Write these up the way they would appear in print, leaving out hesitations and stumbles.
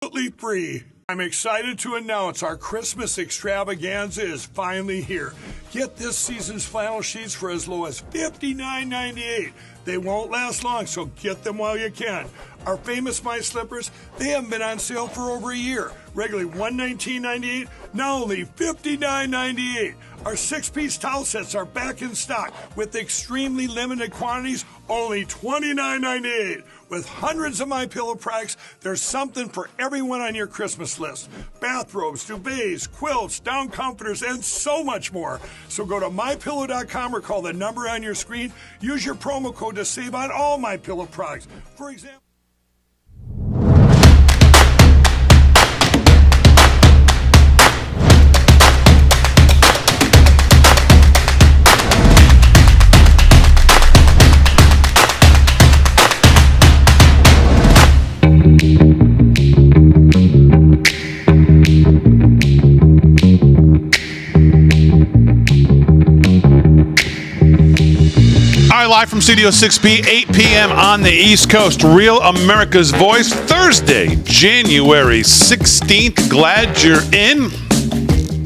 Absolutely free. I'm excited to announce our Christmas extravaganza is finally here. Get this season's flannel sheets for as low as $59.98. They won't last long, so get them while you can. Our famous My Slippers, they haven't been on sale for over a year. Regularly $119.98, now only $59.98. Our 6-piece towel sets are back in stock with extremely limited quantities, only $29.98. With hundreds of MyPillow products, there's something for everyone on your Christmas list. Bathrobes, duvets, quilts, down comforters, and so much more. So go to MyPillow.com or call the number on your screen. Use your promo code to save on all MyPillow products. For example... Live from Studio 6B, 8 p.m. on the East Coast. Real America's Voice, Thursday, January 16th. Glad you're in.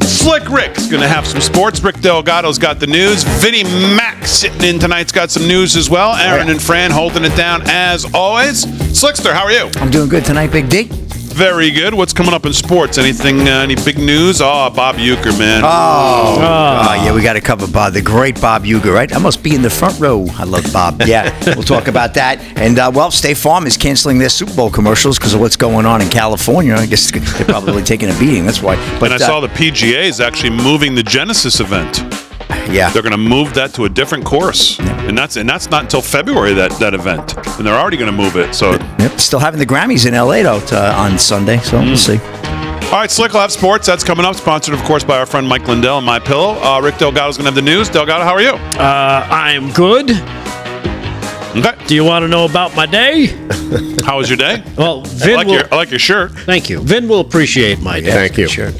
Slick Rick's going to have some sports. Rick Delgado's got the news. Vinnie Mac sitting in tonight's got some news as well. Aaron and Fran holding it down as always. Slickster, how are you? I'm doing good tonight, Big D. Very good. What's coming up in sports? Anything? Any big news? Oh, Bob Uecker, man. Yeah, we got to cover Bob, the great Bob Uecker, right? I must be in the front row. I love Bob. Yeah, we'll talk about that. And, State Farm is canceling their Super Bowl commercials because of what's going on in California. I guess they're probably taking a beating. That's why. But and I saw the PGA is actually moving the Genesis event. Yeah, they're going to move that to a different course, and that's not until February that event, and they're already going to move it. So, still having the Grammys in LA though on Sunday, so we'll see. All right, Slick will have sports. That's coming up. Sponsored, of course, by our friend Mike Lindell and MyPillow. Rick Delgado's going to have the news. Delgado, how are you? I am good. Okay. Do you want to know about my day? How was your day? Well, Vin I like your shirt. Thank you. Vin will appreciate my day. Thank you. Sure.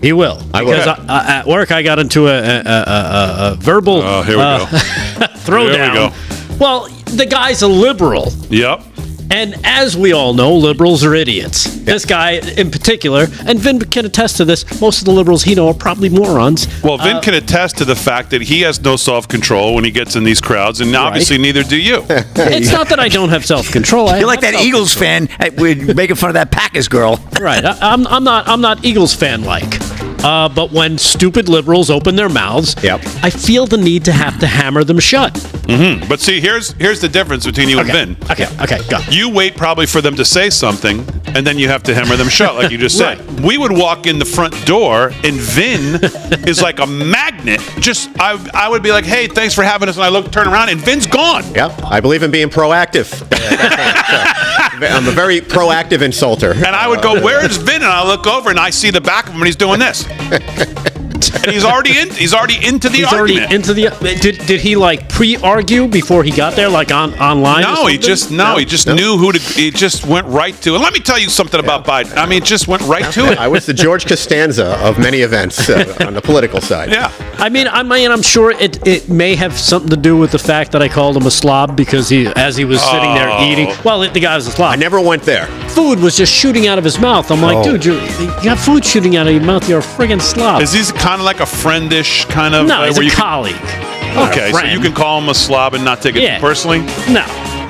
He will. Because at work, I got into a verbal here we go. throwdown. Here we go. Well, the guy's a liberal. Yep. And as we all know, liberals are idiots. This guy in particular, and Vin can attest to this, most of the liberals he knows are probably morons. Well, Vin can attest to the fact that he has no self-control when he gets in these crowds, and obviously neither do you. It's not that I don't have self-control. You're like that Eagles fan. We're making fun of that Packers girl. Right. I'm not Eagles fan-like. But when stupid liberals open their mouths, I feel the need to have to hammer them shut. Mm-hmm. But see, here's the difference between you and Vin. Okay, go. You wait probably for them to say something, and then you have to hammer them shut, like you just said. Right. We would walk in the front door, and Vin is like a magnet. I would be like, hey, thanks for having us, and turn around, and Vin's gone. Yep, I believe in being proactive. I'm a very proactive insulter. And I would go, where is Vin? And I look over, and I see the back of him, and he's doing this. And he's already into the argument. Did he pre-argue before he got there, online? No, he just knew who to. He just went right to it. Let me tell you something about Biden. I mean, just went right to it. I was the George Costanza of many events on the political side. Yeah. I'm sure it may have something to do with the fact that I called him a slob because as he was sitting there eating. Well, the guy was a slob. I never went there. Food was just shooting out of his mouth. I'm like, dude, you got food shooting out of your mouth. You're a friggin' slob. Is he kind of like a friendish kind of? No, he's a colleague. Okay, so you can call him a slob and not take it personally? No.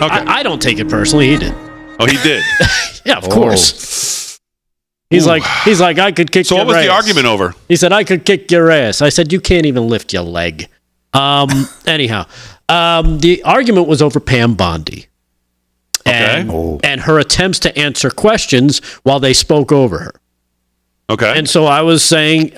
Okay. I don't take it personally. He did. Oh, he did? Yeah, of course. He's like, I could kick your ass. So what was the argument over? He said, I could kick your ass. I said, you can't even lift your leg. Anyhow, the argument was over Pam Bondi. And her attempts to answer questions while they spoke over her. Okay. And so I was saying,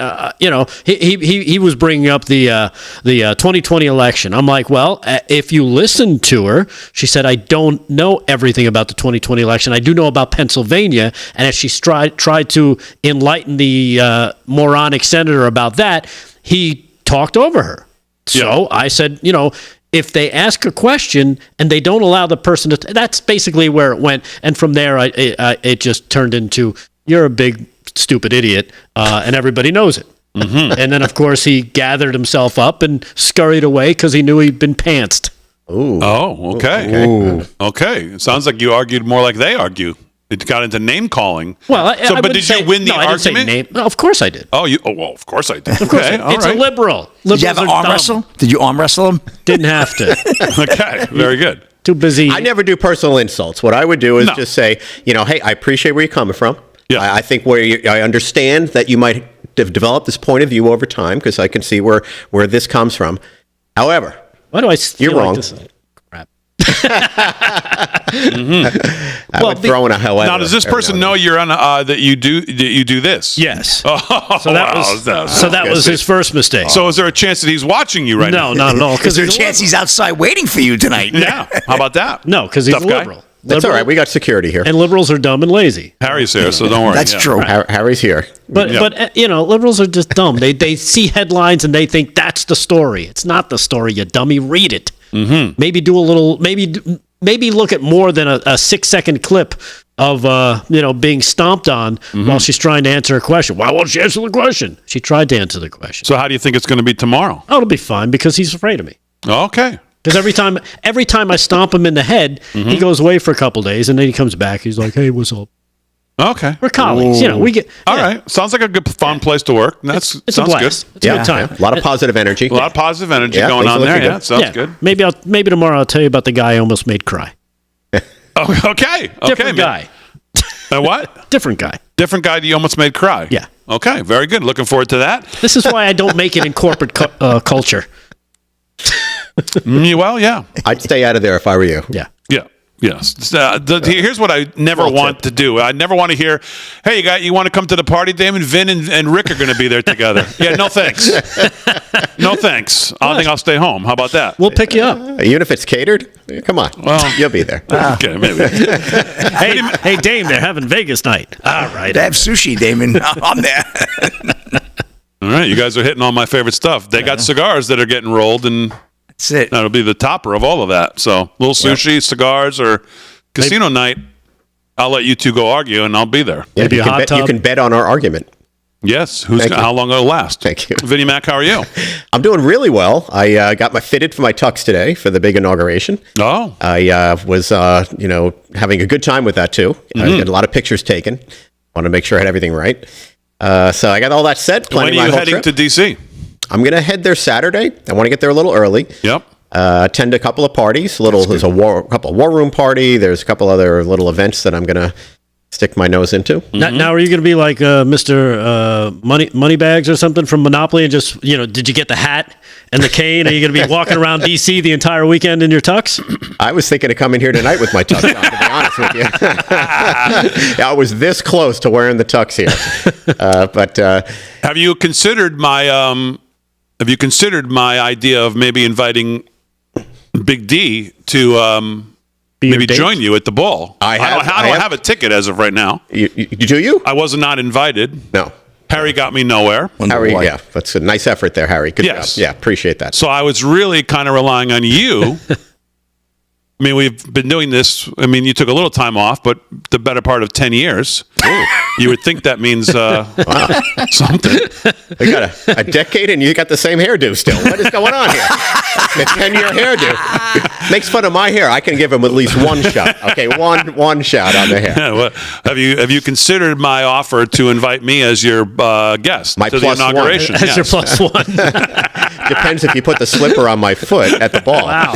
he was bringing up the 2020 election. I'm like, well, if you listen to her, she said, I don't know everything about the 2020 election. I do know about Pennsylvania. And as she tried to enlighten the moronic senator about that, he talked over her. So I said, if they ask a question and they don't allow the person to, that's basically where it went. And from there, it just turned into, you're a big stupid idiot, and everybody knows it. Mm-hmm. And then, of course, he gathered himself up and scurried away because he knew he'd been pantsed. Ooh. Oh, okay. Ooh. Okay. It sounds like you argued more like they argue It got into name calling. Well, I but wouldn't did say, you win the no, I didn't say argument? name. No, of course I did. Oh, well, of course I did. Of course, Okay, all it's right. a liberal. Did you have an Liberals are arm dumb. wrestle? Did you arm wrestle him? Didn't have to. Okay, very good. Too busy. I never do personal insults. What I would do is No. just say, hey, I appreciate where you're coming from. Yeah. I think I understand that you might have developed this point of view over time because I can see where this comes from. However, Why do I feel You're like wrong. this is crap? I Well, would throw in a however. Now, does this every person now know you're on that you do this? Yes. Oh, So that wow, was his first mistake. So is there a chance that he's watching you right no, now? not at all. Is there a chance he's outside waiting for you tonight? Yeah. How about that? No, because he's Tough a guy. liberal. That's all Liberal- right. We got security here. And liberals are dumb and lazy. Harry's here, so don't worry. That's Yeah. true. Harry's here. But Yeah. but liberals are just dumb. They see headlines and they think that's the story. It's not the story, you dummy. Read it. Mm-hmm. Maybe do a little. Maybe look at more than a 6-second clip of being stomped on while she's trying to answer a question. Why won't she answer the question? She tried to answer the question. So how do you think it's going to be tomorrow? Oh, it'll be fine because he's afraid of me. Okay. Because every time I stomp him in the head, he goes away for a couple days and then he comes back. He's like, "Hey, what's up?" Okay. We're colleagues, we get. All yeah. right. Sounds like a good, fun place to work. That's It's a sounds blast. good. It's a good time. A lot of positive energy. A lot of positive energy Yeah, going things on are there. looking Yeah, good. sounds good. Maybe tomorrow I'll tell you about the guy I almost made cry. Oh, okay. Different guy. What? Different guy. Different guy that you almost made cry. Yeah. Okay. Very good. Looking forward to that. This is why I don't make it in corporate culture. Well, yeah. I'd stay out of there if I were you. Yeah. Yeah. Yes. Here's what I never Well want to do. I never want to hear, "Hey, you want to come to the party, Damon? Vin and Rick are going to be there together." Yeah, no thanks. No thanks. I think I'll stay home. How about that? We'll pick you up. Even if it's catered, come on. Well- You'll be there. Okay, maybe. Hey, Dame, they're having Vegas night. All right. They have sushi, Damon. I'm there. All right, you guys are hitting all my favorite stuff. They got cigars that are getting rolled, and That's it. that'll be the topper of all of that. So, little sushi, cigars, or casino night. I'll let you two go argue, and I'll be there. Yeah, Maybe you, a can hot bet, you tub. can bet on our argument. Yes. Thank you. How long it'll last? Thank you. Vinnie Mac, how are you? I'm doing really well. I got fitted for my tux today for the big inauguration. Oh, I was, having a good time with that too. I got a lot of pictures taken. Want to make sure I had everything right. So I got all that set. when Planning are my you whole heading trip. to D.C.? I'm going to head there Saturday. I want to get there a little early. Yep. Attend a couple of parties. There's a couple war room party. There's a couple other little events that I'm going to stick my nose into. Now, are you going to be like Mr. Moneybags or something from Monopoly and just, did you get the hat and the cane? Are you going to be walking around D.C. the entire weekend in your tux? I was thinking of coming here tonight with my tux on, to be honest with you. I was this close to wearing the tux here. But Have you considered my idea of maybe inviting Big D to Be your maybe date? join you at the ball? I don't have a ticket as of right now. do you? I was not invited. No. Harry got me nowhere. Harry, why. yeah, that's a nice effort there, Harry. Good Yes. job. Yeah, appreciate that. So I was really kind of relying on you. I mean, we've been doing this. I mean, you took a little time off, but the better part of 10 years. You would think that means something. We got a decade and you got the same hairdo still. What is going on here? A 10-year hairdo. Makes fun of my hair. I can give him at least one shot. Okay, one shot on the hair. Yeah, well, have you considered my offer to invite me as your guest My to plus the one. inauguration? As your Yes. plus one. Depends if you put the slipper on my foot at the ball. Wow.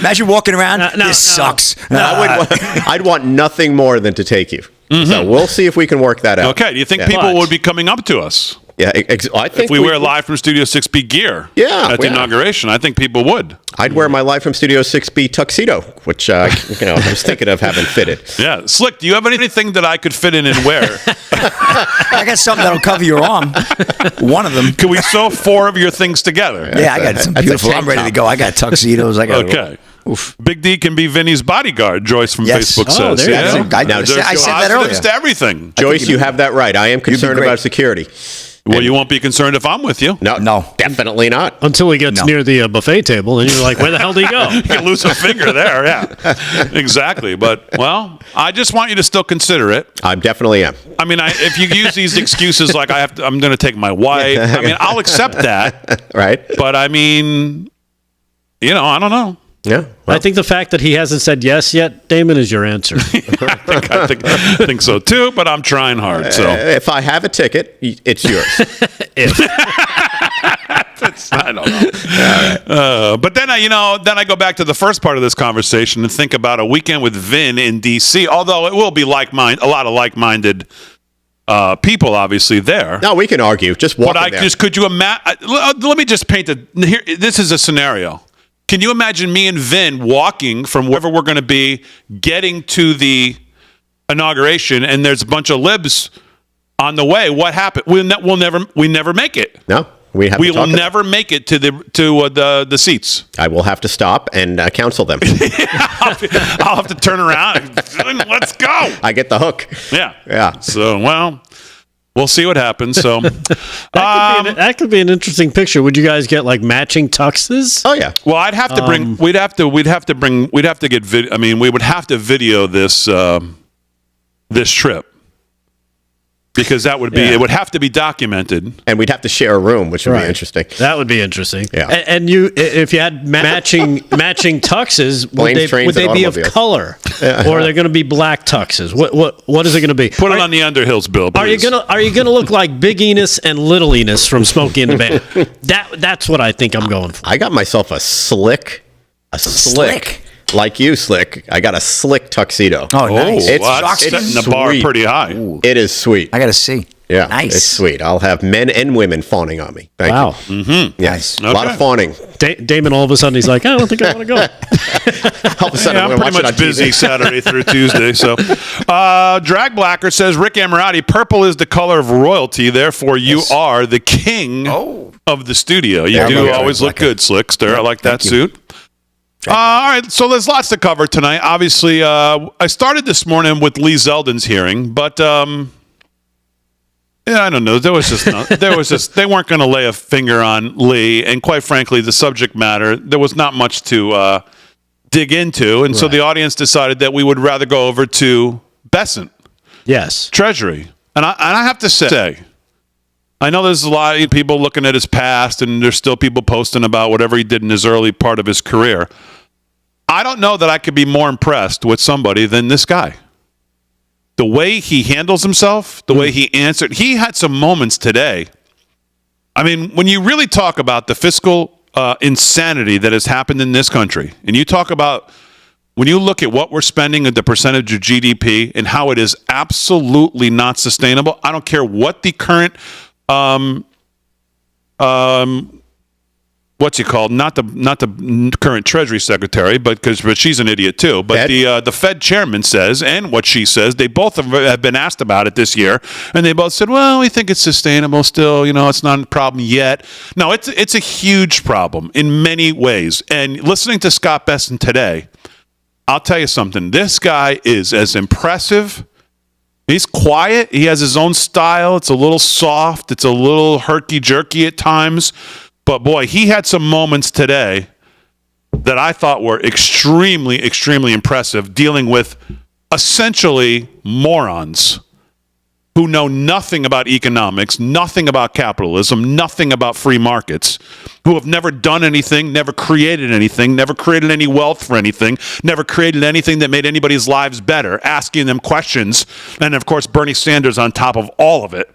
Imagine walking around. No, This sucks. I'd want nothing more than to take you. So we'll see if we can work that out. Okay. Do you think Yeah. people But- would be coming up to us Yeah, I think if we wear live from Studio 6B gear? Yeah, At the yeah. inauguration, I think people would. I'd wear my Live from Studio 6B tuxedo, which I was thinking of having fitted. Yeah. Slick, do you have anything that I could fit in and wear? I got something that'll cover your arm. One of them. Can we sew 4 of your things together? Yeah, I got some That's a beautiful. tank I'm ready to top. go. I got tuxedos. I got. Okay. Oof. Big D can be Vinny's bodyguard, Joyce from Yes. Facebook Oh, says. there you Yeah. go. I, Now, I there's said that Positives earlier. to everything. Joyce, you have that right. I am concerned great. about security. Well, you won't be concerned if I'm with you. No, definitely not. Until he gets No. near the buffet table, and you're like, where the hell did he go? You lose a finger there, yeah. Exactly. But, well, I just want you to still consider it. I definitely am. I mean, if you use these excuses like I'm going to take my wife, I mean, I'll accept that. Right? But I mean, I don't know. Yeah. Well, I think the fact that he hasn't said yes yet, Damon, is your answer. I think so too, but I'm trying hard. So if I have a ticket, it's yours. I don't know. But then I go back to the first part of this conversation and think about a weekend with Vin in D.C. Although it will be a lot of like-minded people, obviously there. No, we can argue. Just walk there. Could you imagine? Let me just paint here. This is a scenario. Can you imagine me and Vin walking from wherever we're going to be, getting to the inauguration, and there's a bunch of libs on the way? What happened? We never make it. No, we will never make it to the seats. I will have to stop and counsel them. I'll have to turn around and let's go. I get the hook. Yeah. So, well, we'll see what happens. So that could be an interesting picture. Would you guys get like matching tuxes? Oh yeah. Well, I'd have to bring. We'd have to get video. I mean, we would have to video this this trip. Because that would be, it would have to be documented, and we'd have to share a room, which would be interesting. That would be interesting. Yeah. And if you had matching tuxes, would they be of color, or are they going to be black tuxes? What is it going to be? Put it on the Underhills bill, please. Are you gonna look like Big Enos and Little Enos from Smokey and the Bandit? That's what I think I'm going for. I got myself a slick. Like you, Slick. I got a slick tuxedo. Oh, nice. It's setting the bar pretty high. Ooh. It is sweet. I got to see. Yeah, nice. It's sweet. I'll have men and women fawning on me. Thank you. Mm-hmm. Yes, Nice. a lot of fawning. Damon, all of a sudden, he's like, I don't think I want to go. All of a sudden, I'm pretty much busy Saturday through Tuesday. So, Drag Blacker says, Rick Amorati, purple is the color of royalty. Therefore, you are the king of the studio. You do always look good, Slickster. I like that suit. All right, so there's lots to cover tonight. Obviously, I started this morning with Lee Zeldin's hearing, but I don't know. They weren't going to lay a finger on Lee, and quite frankly, the subject matter, there was not much to dig into, and so the audience decided that we would rather go over to Bessent. Yes, Treasury, and I have to say, I know there's a lot of people looking at his past, and there's still people posting about whatever he did in his early part of his career. I don't know that I could be more impressed with somebody than this guy. The way he handles himself, the way he answered. He had some moments today. I mean, when you really talk about the fiscal insanity that has happened in this country, and you talk about when you look at what we're spending at the percentage of GDP and how it is absolutely not sustainable, I don't care what the current what's he called? Not the current Treasury Secretary, but she's an idiot too. But the Fed chairman says, and what she says, they both have been asked about it this year, and they both said, "Well, we think it's sustainable still. It's not a problem yet." No, it's a huge problem in many ways. And listening to Scott Bessent today, I'll tell you something. This guy is as impressive. He's quiet. He has his own style. It's a little soft. It's a little herky-jerky at times. But, boy, he had some moments today that I thought were extremely, extremely impressive, dealing with essentially morons who know nothing about economics, nothing about capitalism, nothing about free markets, who have never done anything, never created anything, never created any wealth for anything, never created anything that made anybody's lives better, asking them questions, and, of course, Bernie Sanders on top of all of it,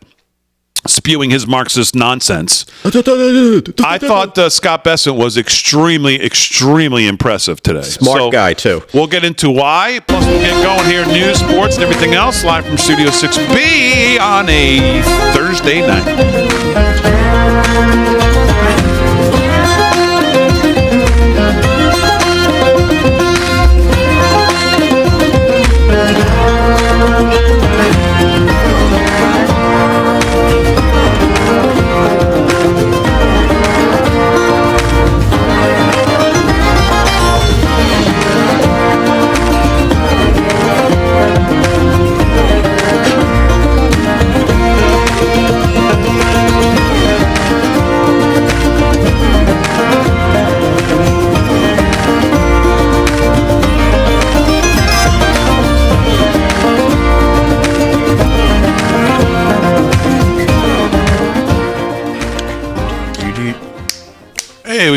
spewing his Marxist nonsense. I thought Scott Bessent was extremely, extremely impressive today. Smart guy, too. We'll get into why. Plus, we'll get going here, news, sports, and everything else, live from Studio 6B on a Thursday night.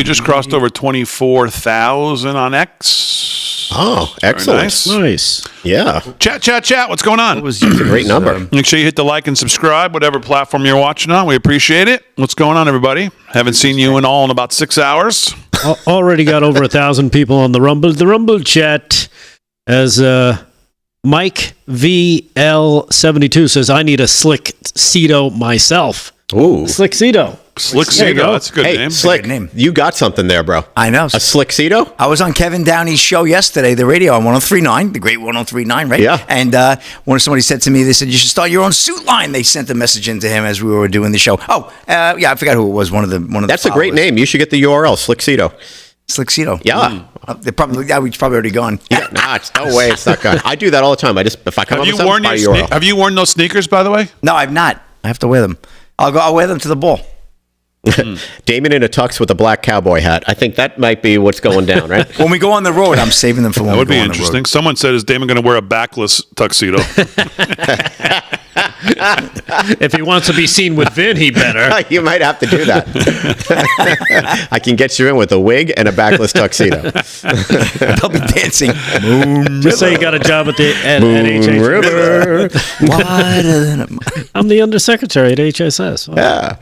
we just crossed over 24,000 on X. Oh, Very excellent. nice. Nice. Yeah. Chat. What's going on? It's a great number. Make sure you hit the like and subscribe, whatever platform you're watching on. We appreciate it. What's going on, everybody? Haven't seen you in about 6 hours. Already got over 1,000 people on the Rumble. The Rumble chat, as Mike VL72 says, I need a Slick Cedo myself. Ooh. Slick Cedo. Slick There you Cedo. go. That's a good Hey, name. Slick, Good name. you got something there, bro. I know. A Slick Cedo? I was on Kevin Downey's show yesterday, the radio on 103.9, the great 103.9, right? Yeah. And somebody said to me, they said, you should start your own suit line. They sent a message into him as we were doing the show. I forgot who it was. One of the That's a great followers. name. You should get the URL, Slick Cedo. Slick Cedo. Yeah. We've probably already gone. Nah, it's no way it's not gone. I do that all the time. If I come Have up you with something, worn buy your URL. Have you worn those sneakers, by the way? No, I've not. I have to wear them. I'll wear them to the ball. Damon in a tux with a black cowboy hat. I think that might be what's going down, right? When we go on the road, I'm saving them for when That we would go be on the interesting. road. Someone said, is Damon going to wear a backless tuxedo? If he wants to be seen with Vin, he better. You might have to do that. I can get you in with a wig and a backless tuxedo. They'll be dancing. Just say you got a job at HHS. River. Wider than a- I'm the undersecretary at HSS. Yeah.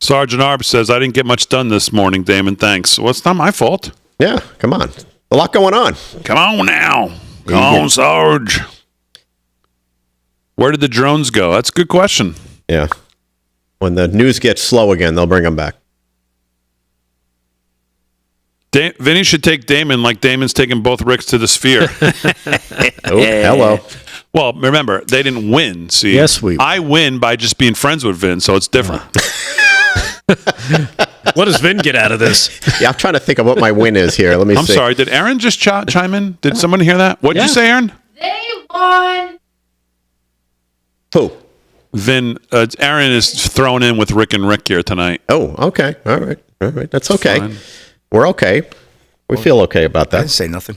Sergeant Arb says, I didn't get much done this morning, Damon. Thanks. Well, it's not my fault. Yeah, come on. A lot going on. Come on now. Come on, Sarge. Where did the drones go? That's a good question. Yeah. When the news gets slow again, they'll bring them back. Vinny should take Damon like Damon's taking both Ricks to the sphere. Oh, hello. Well, remember, they didn't win. See, Yes, I win by just being friends with Vin, so it's different. What does Vin get out of this? Yeah, I'm trying to think of what my win is here. Let me I'm see. sorry. Did Aaron just chime in? Did someone hear that? What did you Yeah. say, Aaron? They won. Who? Vin, Aaron is thrown in with Rick and Rick here tonight. Oh, okay. All right. All right. That's okay. Fine. We're okay. We feel okay about I didn't that. say nothing.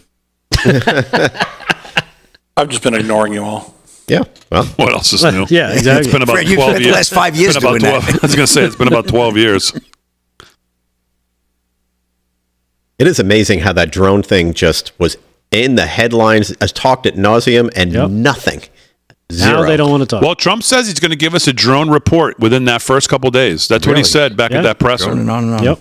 I've just been ignoring you all. Yeah. Well, What else is new? Yeah, exactly. It's been about Fred, you've 12 spent the years. last 5 years It's been about doing that. 12 I was going to say, it's been about 12 years. it is amazing how that drone thing just was in the headlines, as talked at nauseum, and Yep. nothing. Zero. Now they don't want to talk. Well, Trump says he's going to give us a drone report within that first couple days. That's what he Really? said back Yeah. at that presser. On and on and on. Yep.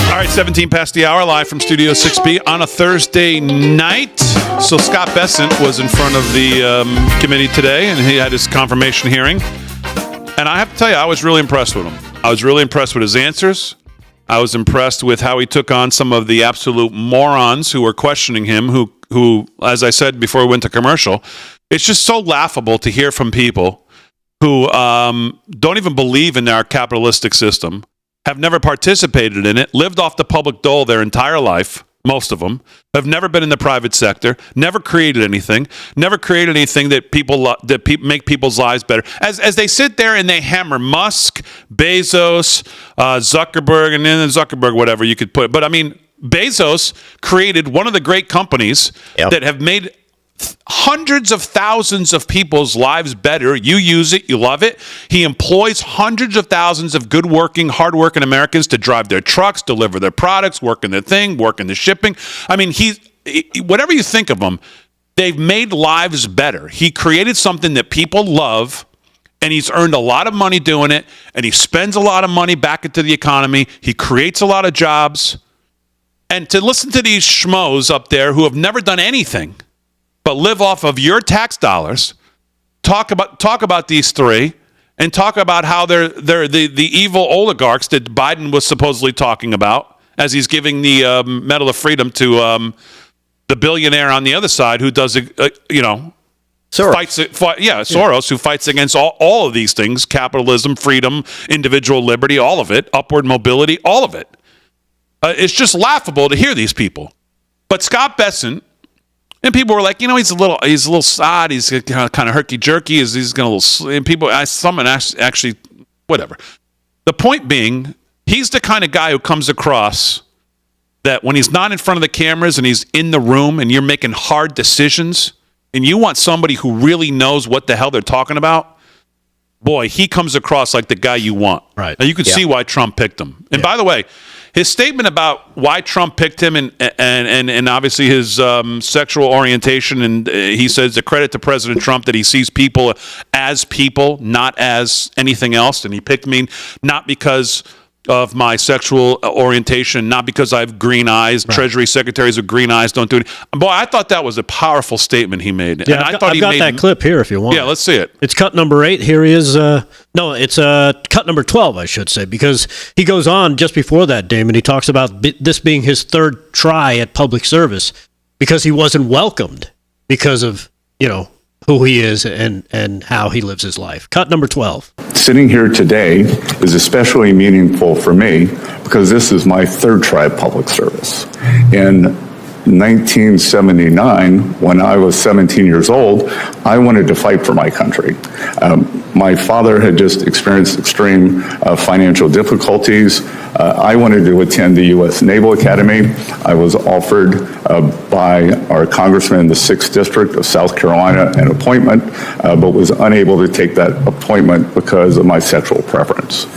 All right, 17 past the hour, live from Studio 6B on a Thursday night. So Scott Bessent was in front of the committee today, and he had his confirmation hearing. And I have to tell you, I was really impressed with him. I was really impressed with his answers. I was impressed with how he took on some of the absolute morons who were questioning him, who, as I said before we went to commercial, it's just so laughable to hear from people who don't even believe in our capitalistic system, have never participated in it, lived off the public dole their entire life, most of them, have never been in the private sector, never created anything that make people's lives better. As they sit there and they hammer Musk, Bezos, Zuckerberg, and then Zuckerberg, whatever you could put. But I mean, Bezos created one of the great companies Yep. that have made hundreds of thousands of people's lives better. You use it, you love it. He employs hundreds of thousands of hardworking Americans to drive their trucks, deliver their products, work in their thing, work in the shipping. I mean, whatever you think of him, they've made lives better. He created something that people love, and he's earned a lot of money doing it, and he spends a lot of money back into the economy. He creates a lot of jobs. And to listen to these schmoes up there who have never done anything but live off of your tax dollars, talk about these three, and talk about how they're the evil oligarchs that Biden was supposedly talking about as he's giving the Medal of Freedom to the billionaire on the other side who does Soros. Soros, who fights against all of these things: capitalism, freedom, individual liberty, all of it, upward mobility, all of it. It's just laughable to hear these people. But Scott Bessent. And people were like, he's a little sod. He's kind of herky jerky. He's going a little. And people, someone actually, whatever. The point being, he's the kind of guy who comes across that when he's not in front of the cameras and he's in the room and you're making hard decisions and you want somebody who really knows what the hell they're talking about, boy, he comes across like the guy you want. Right. Now you can see why Trump picked him. And by the way, his statement about why Trump picked him and obviously his sexual orientation, and he says a credit to President Trump that he sees people as people, not as anything else. And he picked me not because of my sexual orientation, not because I have green eyes. Right. Treasury secretaries with green eyes don't do it. Boy, I thought that was a powerful statement he made. Yeah, and I've got that clip here if you want. Yeah, let's see it. It's cut number 8. Here he is. No, it's cut number 12, I should say, because he goes on just before that, Damon. He talks about this being his third try at public service because he wasn't welcomed because of, who he is and how he lives his life. Cut number 12. Sitting here today is especially meaningful for me because this is my third try at public service. In 1979, when I was 17 years old, I wanted to fight for my country. My father had just experienced extreme financial difficulties. I wanted to attend the U.S. Naval Academy. I was offered by our congressman in the 6th District of South Carolina an appointment, but was unable to take that appointment because of my sexual preference.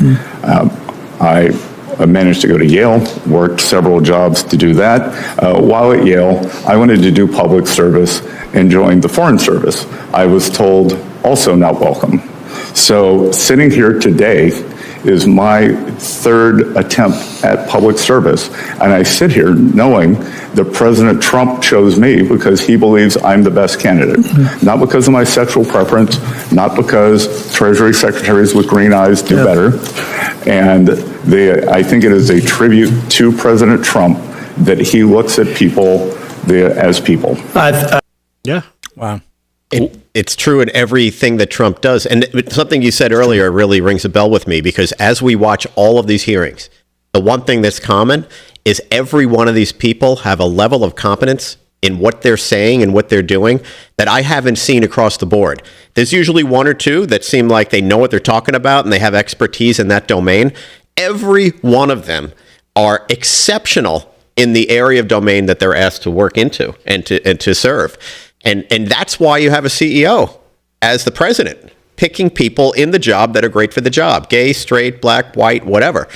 I managed to go to Yale, worked several jobs to do that. While at Yale, I wanted to do public service and joined the Foreign Service. I was told also not welcome. So sitting here today is my third attempt at public service. And I sit here knowing that President Trump chose me because he believes I'm the best candidate. Not because of my sexual preference, not because Treasury secretaries with green eyes do better. And I think it is a tribute to President Trump that he looks at people as people. Yeah. Wow. It's true in everything that Trump does. And something you said earlier really rings a bell with me, because as we watch all of these hearings, the one thing that's common is every one of these people have a level of competence in what they're saying and what they're doing that I haven't seen across the board. There's usually one or two that seem like they know what they're talking about and they have expertise in that domain. Every one of them are exceptional in the area of domain that they're asked to work into and to serve. And that's why you have a CEO as the president, picking people in the job that are great for the job, gay, straight, black, white, whatever.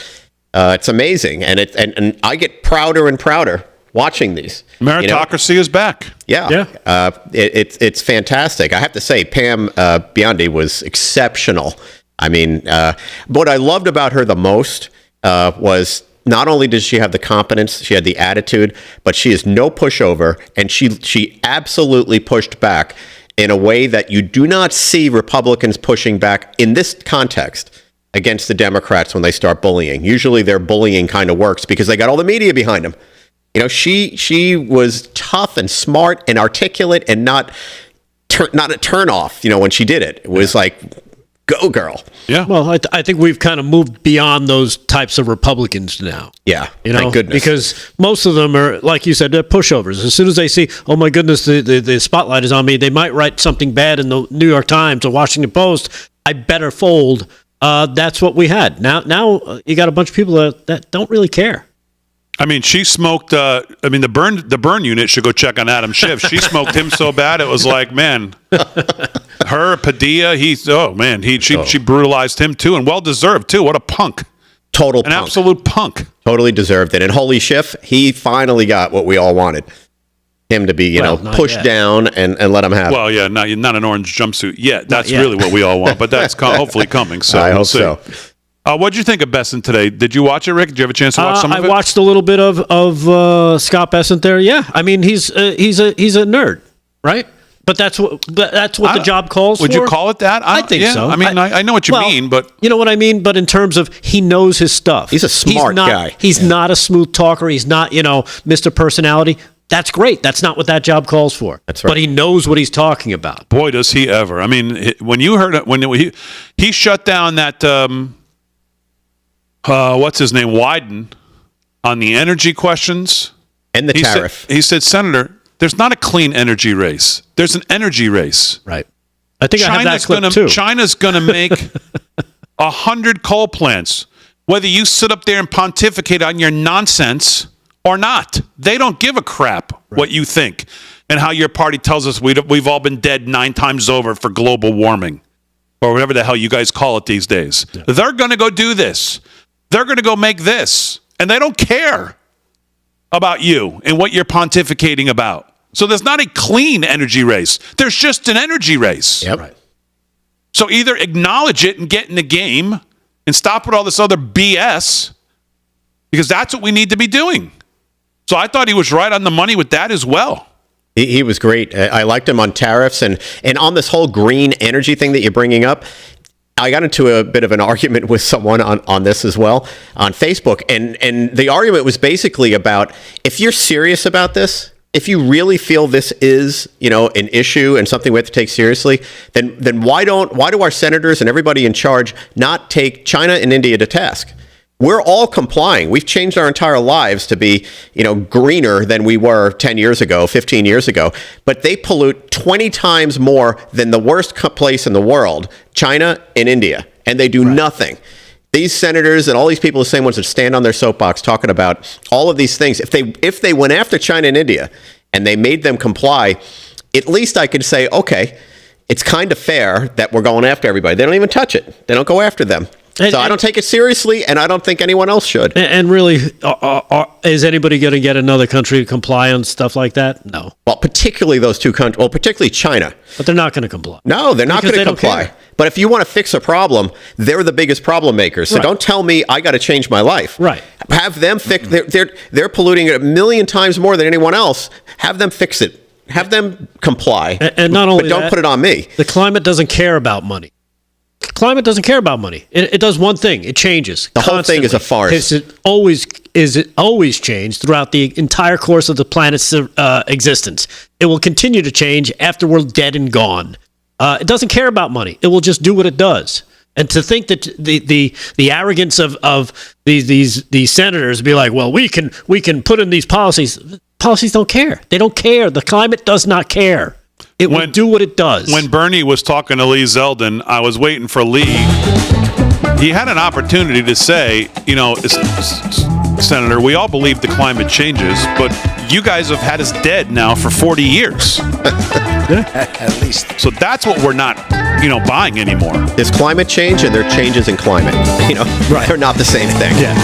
It's amazing. And I get prouder and prouder watching these. Meritocracy is back. Yeah. It's fantastic. I have to say, Pam Biondi was exceptional. I mean, what I loved about her the most was not only does she have the competence, she had the attitude, but she is no pushover, and she absolutely pushed back in a way that you do not see Republicans pushing back in this context against the Democrats when they start bullying. Usually their bullying kind of works because they got all the media behind them. She was tough and smart and articulate and not a turnoff, when she did it. It was like, go, girl. Yeah. Well, I think we've kind of moved beyond those types of Republicans now. Yeah. Thank goodness. Because most of them are, like you said, they're pushovers. As soon as they see, oh my goodness, the spotlight is on me, they might write something bad in the New York Times or Washington Post. I better fold. That's what we had. Now you got a bunch of people that don't really care. I mean, she smoked. The burn unit should go check on Adam Schiff. She smoked him so bad it was like, man, her Padilla. She brutalized him too, and well deserved too. What a punk! An absolute punk. Totally deserved it. And holy Schiff, he finally got what we all wanted. Him to be, pushed down and let him have it. Well, yeah, not an orange jumpsuit yet. That's really what we all want, but that's hopefully coming. So I we'll hope see. so. What did you think of Bessent today? Did you watch it, Rick? Did you have a chance to watch some of it? I watched a little bit of Scott Bessent there. Yeah, I mean he's a nerd, right? But that's what the job calls for. Would you call it that? I think so. I mean, I know what you mean, but you know what I mean. But in terms of he knows his stuff. He's a smart guy. He's not a smooth talker. He's not Mr. Personality. That's great. That's not what that job calls for. That's right. But he knows what he's talking about. Boy, does he ever! I mean, when you heard it, when he shut down that. What's his name, Wyden, on the energy questions. And the tariff. He said, Senator, there's not a clean energy race. There's an energy race. Right. I think I have that clip too. China's going to make 100 coal plants. Whether you sit up there and pontificate on your nonsense or not. They don't give a crap what you think and how your party tells us we've all been dead 9 times over for global warming or whatever the hell you guys call it these days. Yeah. They're going to go do this. They're going to go make this. And they don't care about you and what you're pontificating about. So there's not a clean energy race. There's just an energy race. Yep. Right. So either acknowledge it and get in the game and stop with all this other BS, because that's what we need to be doing. So I thought he was right on the money with that as well. He was great. I liked him on tariffs and on this whole green energy thing that you're bringing up. I got into a bit of an argument with someone on this as well on Facebook. And the argument was basically about, if you're serious about this, if you really feel this is, an issue and something we have to take seriously, then why do our senators and everybody in charge not take China and India to task? We're all complying. We've changed our entire lives to be, greener than we were 10 years ago, 15 years ago. But they pollute 20 times more than the worst place in the world, China and India, and they do nothing. These senators and all these people, the same ones that stand on their soapbox talking about all of these things, if they went after China and India and they made them comply, at least I could say, okay, it's kind of fair that we're going after everybody. They don't even touch it. They don't go after them. So I don't take it seriously, and I don't think anyone else should. And really, is anybody going to get another country to comply on stuff like that? No. Well, particularly those two countries. Well, particularly China. But they're not going to comply. No, they're not going to comply. But if you want to fix a problem, they're the biggest problem makers. So don't tell me I got to change my life. Right. Have them fix. They're polluting it 1,000,000 times more than anyone else. Have them fix it. Have them comply. And not only but don't put it on me. The climate doesn't care about money. Climate doesn't care about money. It does one thing. It changes. The whole thing is a farce. It always changed throughout the entire course of the planet's existence. It will continue to change after we're dead and gone. It doesn't care about money. It will just do what it does. And to think that the arrogance of these senators be like, well, we can put in these policies. Policies don't care. They don't care. The climate does not care. It will do what it does. When Bernie was talking to Lee Zeldin, I was waiting for Lee. He had an opportunity to say, Senator, we all believe the climate changes, but you guys have had us dead now for 40 years. At least. So that's what we're not, buying anymore. There's climate change and there are changes in climate. They're not the same thing. Yeah.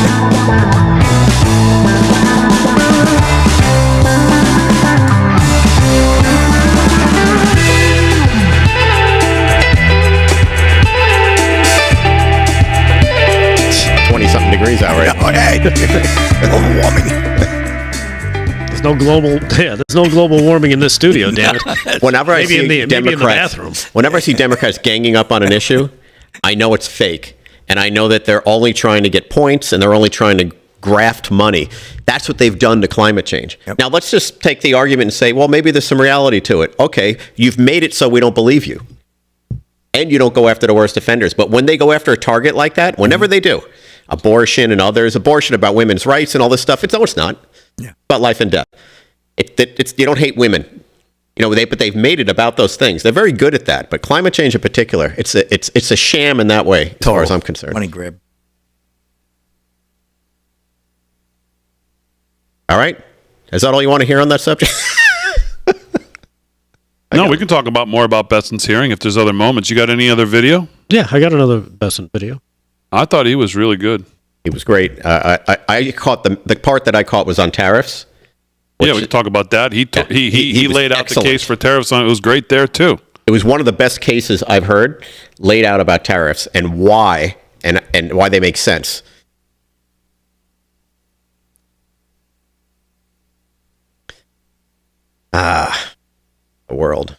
Degrees out right Global warming. There's no global warming in this studio, damn it. Whenever I see maybe in the bathroom. Whenever I see Democrats ganging up on an issue, I know it's fake. And I know that they're only trying to get points and they're only trying to graft money. That's what they've done to climate change. Yep. Now, let's just take the argument and say, well, maybe there's some reality to it. Okay, you've made it so we don't believe you. And you don't go after the worst offenders. But when they go after a target like that, whenever they do, abortion and others, abortion about women's rights and all this stuff, it's not. Yeah. It's about life and death. It's you don't hate women. But they've made it about those things. They're very good at that. But climate change in particular, it's a sham in that way, as far as I'm concerned. Money grab. All right. Is that all you want to hear on that subject? No, we can talk more about Besson's hearing if there's other moments. You got any other video? Yeah, I got another Besson video. I thought he was really good. He was great. I caught the part that I caught was on tariffs. Yeah, we can talk about that. He laid out excellent. The case for tariffs on it. It was great there too. It was one of the best cases I've heard laid out about tariffs and why and why they make sense. The world.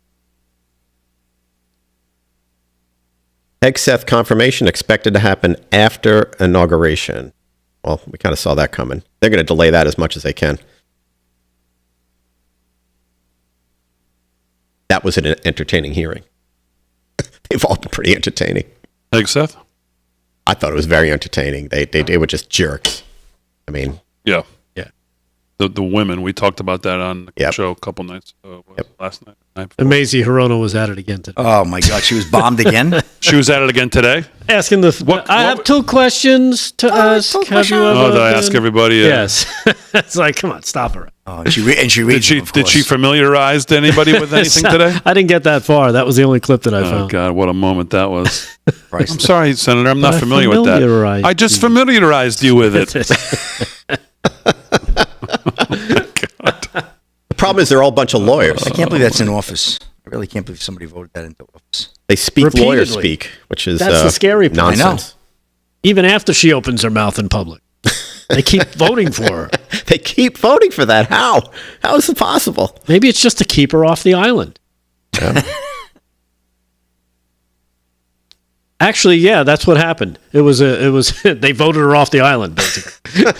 Hegseth confirmation expected to happen after inauguration. Well, we kind of saw that coming. They're going to delay that as much as they can. That was an entertaining hearing. They've all been pretty entertaining. Hegseth? I thought it was very entertaining. They were just jerks. I mean... Yeah. the women. We talked about that on the Yep. show a couple nights last night. And Maisie Hirono was at it again today. Oh my God, she was bombed again. She was at it again today. Asking I have 2 questions to ask. Have you ever Oh, did I ask been-" everybody? Yes. It's like, come on, stop her. Oh, and she reads. them, of Did she course. familiarize anybody with anything today? I didn't get that far. That was the only clip that I Oh found. God, what a moment that was! I'm Priceless. sorry, Senator. I'm not I familiar with that. familiarized I just you. familiarized you with it. The problem is they're all a bunch of lawyers. I can't believe that's in office. I really can't believe somebody voted that into office. They speak lawyer Repeatedly. speak, which is That's the scary part. nonsense. Even after she opens her mouth in public, they keep voting for her. They keep voting for that. How? How is it possible? Maybe it's just to keep her off the island. Actually, yeah, that's what happened. It was they voted her off the island, basically.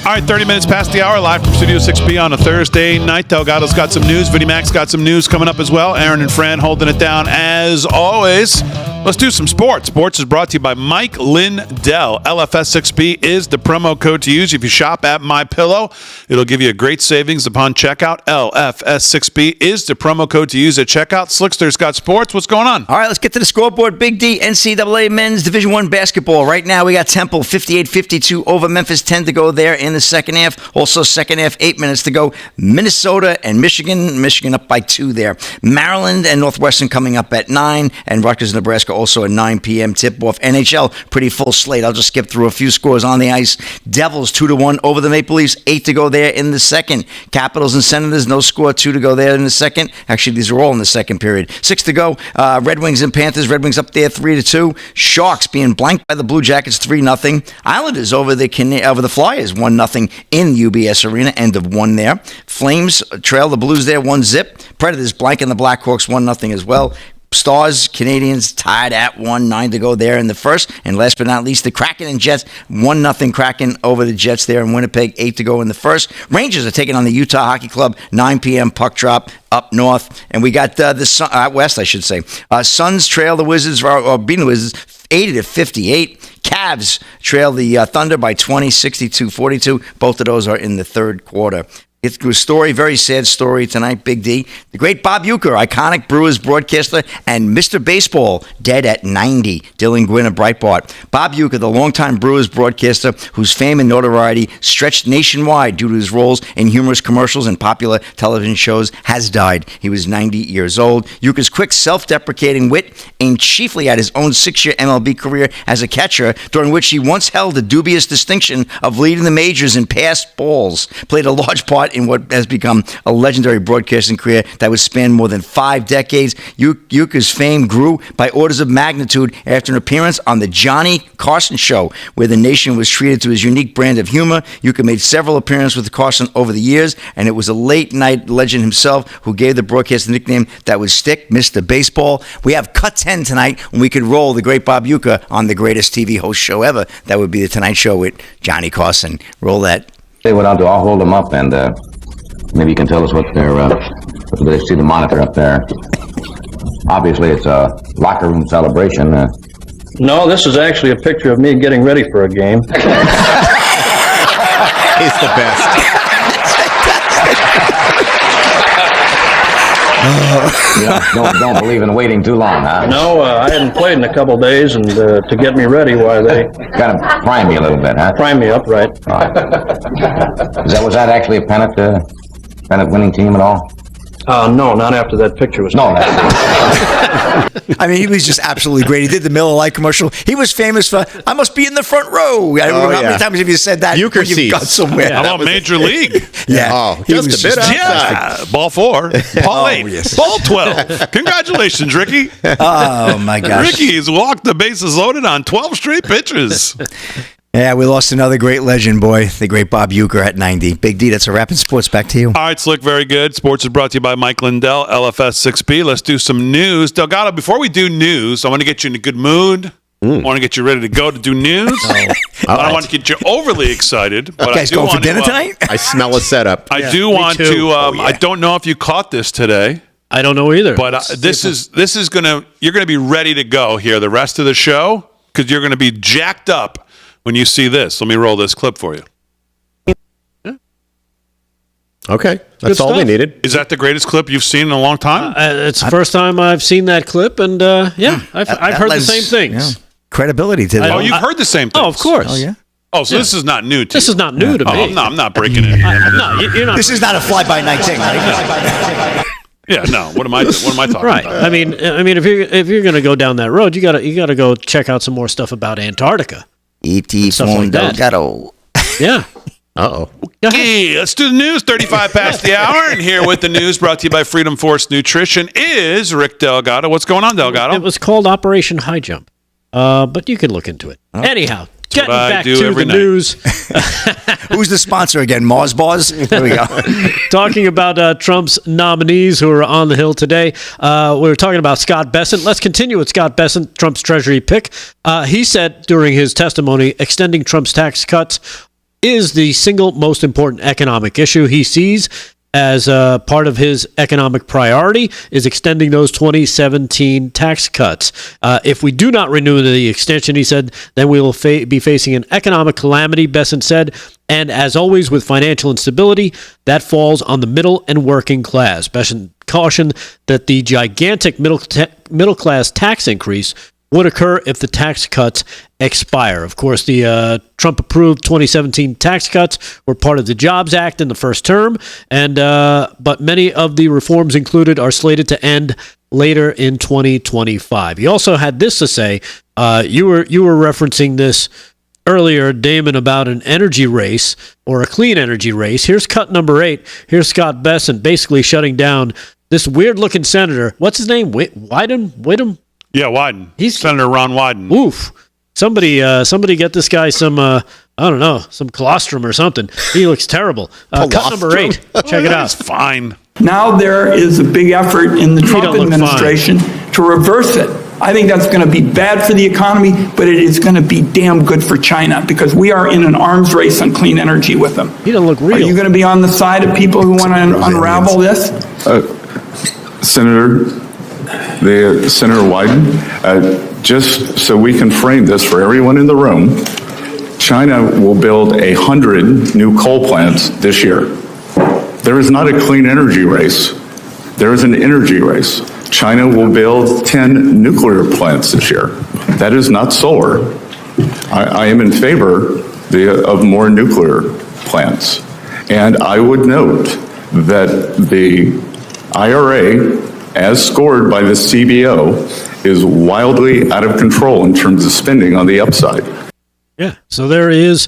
All right, 30 minutes past the hour, live from Studio 6B on a Thursday night. Delgado's got some news. Vinnie Mac's got some news coming up as well. Aaron and Fran holding it down as always. Let's do some sports. Sports is brought to you by Mike Lindell. LFS6B is the promo code to use if you shop at MyPillow. It'll give you a great savings upon checkout. LFS6B is the promo code to use at checkout. Slickster's got sports. What's going on? All right, let's get to the scoreboard. Big D, NCAA men's Division I basketball. Right now, we got Temple 58-52 over Memphis. 10 to go there in the second half. Also, second half, 8 minutes to go. Minnesota and Michigan. Michigan up by 2 there. Maryland and Northwestern coming up at 9. And Rutgers, Nebraska also at 9 p.m. tip-off. NHL, pretty full slate. I'll just skip through a few scores on the ice. Devils 2-1 over the Maple Leafs. 8 to go there in the second. Capitals and Senators, no score. 2 to go there in the second. Actually, these are all in the second period. 6 to go. Red Wings and Panthers. Red Wings up there 3-2. Sharks being blanked by the Blue Jackets 3-0. Islanders over the Flyers 1-0 in UBS Arena. End of 1 there. Flames trail the Blues there 1-0. Predators blanking the Blackhawks 1-0 as well. Stars, Canadians tied at 1, 9 to go there in the first. And last but not least, the Kraken and Jets, 1-0 Kraken over the Jets there in Winnipeg, 8 to go in the first. Rangers are taking on the Utah Hockey Club, 9 p.m. puck drop up north. And we got west, I should say. Suns trail the Wizards, or beating the Wizards, 80-58. Cavs trail the Thunder by 20, 62-42. Both of those are in the third quarter. It's through a story, very sad story tonight, Big D. The great Bob Uecker, iconic Brewers broadcaster, and Mr. Baseball, dead at 90. Dylan Gwynn of Breitbart. Bob Uecker, the longtime Brewers broadcaster whose fame and notoriety stretched nationwide due to his roles in humorous commercials and popular television shows, has died. He was 90 years old. Uecker's quick, self-deprecating wit aimed chiefly at his own 6-year MLB career as a catcher, during which he once held the dubious distinction of leading the majors in passed balls. Played a large part in what has become a legendary broadcasting career that would span more than 5 decades. Uecker's fame grew by orders of magnitude after an appearance on the Johnny Carson Show, where the nation was treated to his unique brand of humor. Uecker made several appearances with Carson over the years, and it was a late-night legend himself who gave the broadcast a nickname that would stick, Mr. Baseball. We have Cut 10 tonight, when we could roll the great Bob Uecker on the greatest TV host show ever. That would be The Tonight Show with Johnny Carson. Roll that. Say what I'll do. I'll hold them up, and maybe you can tell us what they're. They see the monitor up there. Obviously, it's a locker room celebration. No, this is actually a picture of me getting ready for a game. He's the best. Don't believe in waiting too long, huh? No, I hadn't played in a couple days, and to get me ready, why they Got to prime you a little bit, huh? prime me up right. Was that actually a pennant winning team at all? No, not after that picture was No, taken. I mean, he was just absolutely great. He did the Miller Lite commercial. He was famous for, I must be in the front row. How many times have you said that? Uecker when you've seats. got somewhere? How about Major League? Yeah. Oh, He just was a bit outside. Yeah, ball 4, ball 8, yes. ball 12. Congratulations, Ricky. Oh, my gosh. Ricky has walked the bases loaded on 12 straight pitches. Yeah, we lost another great legend, boy. The great Bob Uecker at 90. Big D, that's a wrap in sports. Back to you. All right, Slick, very good. Sports is brought to you by Mike Lindell, LFS 6B. Let's do some news. Delgado, before we do news, I want to get you in a good mood. I want to get you ready to go to do news. I don't want to get you overly excited, but You guys I do going for want dinner to, tonight? I smell a setup. I do want too. to. I don't know if you caught this today, I don't know either. but this is gonna. You're gonna be ready to go here the rest of the show because you're gonna be jacked up when you see this. Let me roll this clip for you. Okay, that's all we stuff. needed. Is that the greatest clip you've seen in a long time? It's the first time I've seen that clip, and I've That heard the lends, same things. credibility to that. Oh, you've heard the same thing. Oh, of course. Oh, yeah. Oh, so this is not new to This you. is not new to me. Oh, I'm not breaking it. No, you're not. This is not a fly-by-night thing, right? Yeah, no. What am I talking Right. about? I mean, if you're going to go down that road, you gotta go check out some more stuff about Antarctica. E.T. Stuff like that. Delgado. Yeah. Uh-oh. Okay, let's do the news. 35 past the hour, and here with the news brought to you by Freedom Force Nutrition is Rick Delgado. What's going on, Delgado? It was called Operation High Jump, but you can look into it. Anyhow, getting what I back do to every the night. news. Who's the sponsor again? Mars Bars? There we go. Talking about Trump's nominees who are on the Hill today. We were talking about Scott Bessent. Let's continue with Scott Bessent, Trump's Treasury pick. He said during his testimony, extending Trump's tax cuts is the single most important economic issue he sees as part of his economic priority is extending those 2017 tax cuts. If we do not renew the extension, he said, then we will be facing an economic calamity, Bessent said. And as always with financial instability, that falls on the middle and working class. Bessent cautioned that the gigantic middle class tax increase would occur if the tax cuts expire. Of course, the Trump-approved 2017 tax cuts were part of the Jobs Act in the first term, and but many of the reforms included are slated to end later in 2025. He also had this to say. You were referencing this earlier, Damon, about an energy race or a clean energy race. Here's cut number 8. Here's Scott Bessent basically shutting down this weird-looking senator. What's his name? Whittam? Yeah, Wyden. Senator Ron Wyden. Oof. Somebody get this guy some, I don't know, some colostrum or something. He looks terrible. Cut number 8. Check it It's out. fine. Now there is a big effort in the Trump don't look administration to reverse it. I think that's going to be bad for the economy, but it is going to be damn good for China because we are in an arms race on clean energy with them. He doesn't look real. Are you going to be on the side of people who want to unravel this? Senator Wyden, just so we can frame this for everyone in the room, China will build 100 new coal plants this year. There is not a clean energy race. There is an energy race. China will build 10 nuclear plants this year. That is not solar. I am in favor of more nuclear plants. And I would note that the IRA, as scored by the CBO, is wildly out of control in terms of spending on the upside. Yeah. So there is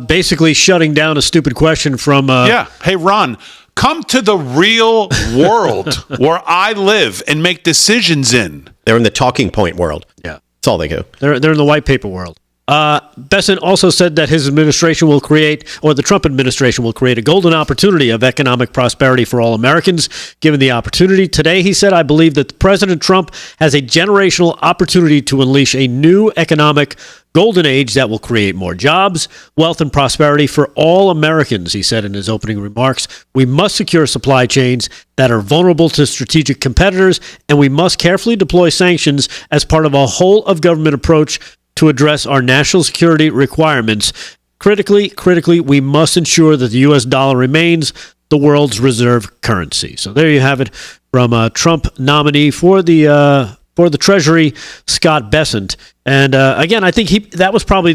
basically shutting down a stupid question from. Yeah. Hey, Ron, come to the real world where I live and make decisions in. They're in the talking point world. Yeah. That's all they do. They're in the white paper world. Bessent also said that his administration will create, or the Trump administration will create, a golden opportunity of economic prosperity for all Americans. Given the opportunity today, he said, I believe that President Trump has a generational opportunity to unleash a new economic golden age that will create more jobs, wealth, and prosperity for all Americans, he said in his opening remarks. We must secure supply chains that are vulnerable to strategic competitors, and we must carefully deploy sanctions as part of a whole-of-government approach to address our national security requirements. Critically, we must ensure that the U.S. dollar remains the world's reserve currency. So there you have it from a Trump nominee for the Treasury, Scott Bessent. And again, I think that was probably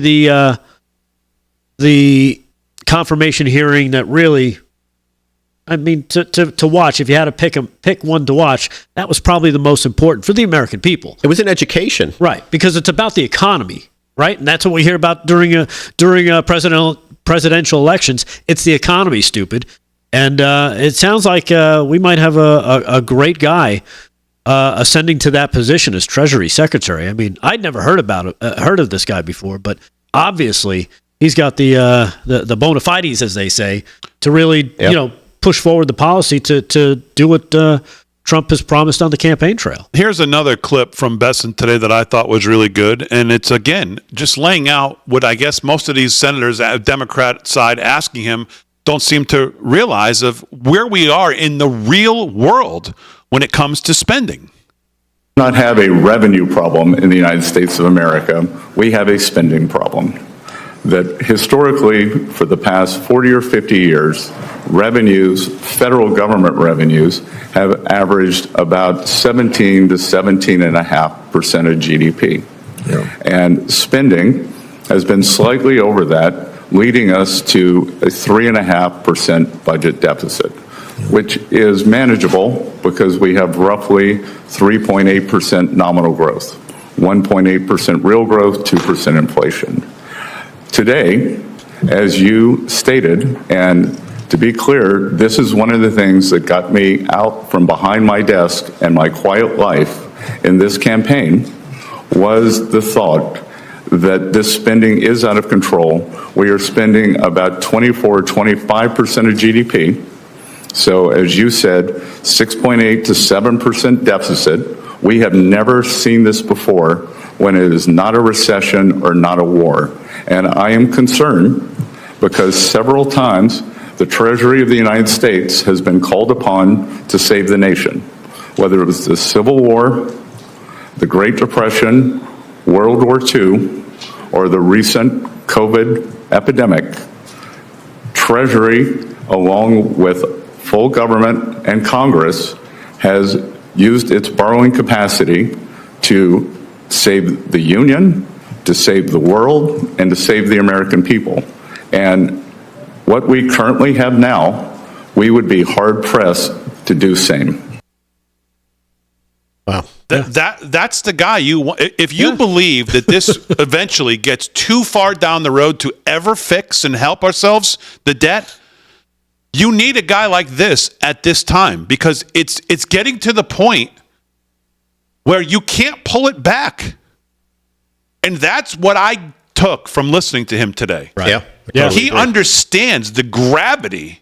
the confirmation hearing that really, I mean, to watch. If you had to pick one to watch, that was probably the most important for the American people. It was an education, right? Because it's about the economy, right? And that's what we hear about during presidential elections. It's the economy, stupid. And it sounds like we might have a great guy ascending to that position as Treasury Secretary. I mean, I'd never heard of this guy before, but obviously he's got the bona fides, as they say, to really push forward the policy to do what Trump has promised on the campaign trail. Here's another clip from Besson today that I thought was really good. And it's, again, just laying out what I guess most of these senators at Democrat side asking him don't seem to realize of where we are in the real world when it comes to spending. Not have a revenue problem in the United States of America. We have a spending problem. That historically, for the past 40 or 50 years, revenues, federal government revenues, have averaged about 17 to 17.5% of GDP. Yeah. And spending has been slightly over that, leading us to a 3.5% budget deficit, which is manageable because we have roughly 3.8% nominal growth, 1.8% real growth, 2% inflation. Today, as you stated, and to be clear, this is one of the things that got me out from behind my desk and my quiet life in this campaign was the thought that this spending is out of control. We are spending about 24, 25% of GDP. So as you said, 6.8 to 7% deficit. We have never seen this before when it is not a recession or not a war. And I am concerned because several times the Treasury of the United States has been called upon to save the nation, whether it was the Civil War, the Great Depression, World War II, or the recent COVID epidemic. Treasury, along with full government and Congress, has used its borrowing capacity to save the Union, to save the world, and to save the American people. And what we currently have now, we would be hard-pressed to do same. Wow. That's the guy you want. If you believe that this eventually gets too far down the road to ever fix and help ourselves, the debt, you need a guy like this at this time because it's getting to the point where you can't pull it back. And that's what I took from listening to him today. Right. Yeah. He understands the gravity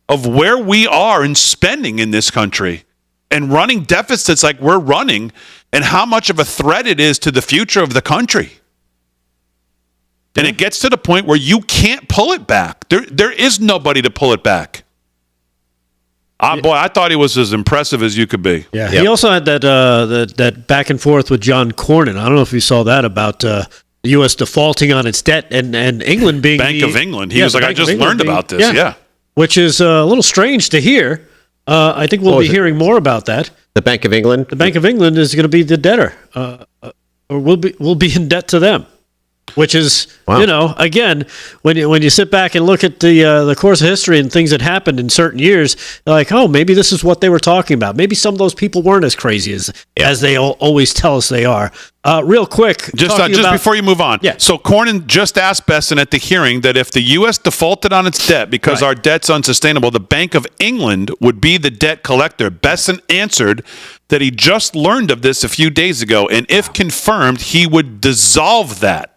of where we are in spending in this country and running deficits like we're running and how much of a threat it is to the future of the country. And it gets to the point where you can't pull it back. There is nobody to pull it back. Boy, I thought he was as impressive as you could be. Yeah. He also had that back and forth with John Cornyn. I don't know if you saw that about the U.S. defaulting on its debt and England being Bank of England. He was like, I just learned about this. Yeah. Which is a little strange to hear. I think we'll be hearing more about that. The Bank of England? The Bank of England is going to be the debtor, or we'll be in debt to them. Which is, again, when you sit back and look at the course of history and things that happened in certain years, you're like, oh, maybe this is what they were talking about. Maybe some of those people weren't as crazy as they always tell us they are. Real quick, just before you move on. Yeah. So Cornyn just asked Besson at the hearing that if the U.S. defaulted on its debt because our debt's unsustainable, the Bank of England would be the debt collector. Besson answered that he just learned of this a few days ago, and if confirmed, he would dissolve that.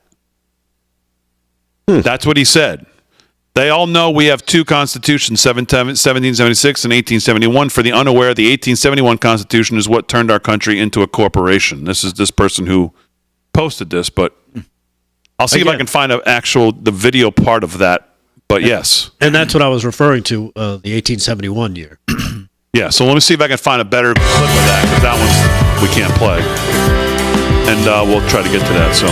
That's what he said. They all know we have two constitutions, 1776 and 1871. For the unaware, the 1871 Constitution is what turned our country into a corporation. This is this person who posted this, but I'll see if I can find the video part of that. But yes. And that's what I was referring to, the 1871 year. Yeah, so let me see if I can find a better clip of that, because that one we can't play. And we'll try to get to that, so...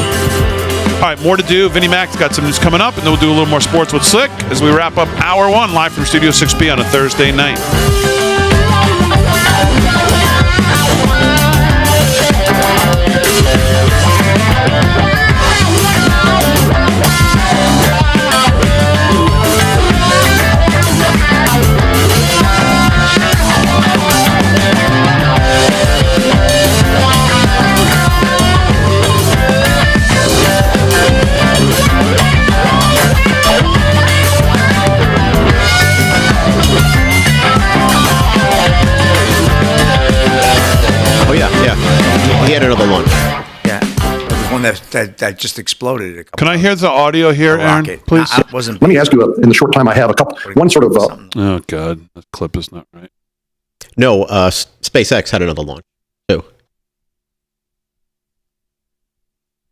All right, more to do. Vinnie Mac's got some news coming up, and then we'll do a little more sports with Slick as we wrap up Hour 1 live from Studio 6B on a Thursday night. He had another lunch. Yeah, the one that just exploded. Can I hear the audio here, Aaron, please? Let me ask you, in the short time I have, one sort of... oh, God. That clip is not right. No, SpaceX had another launch too.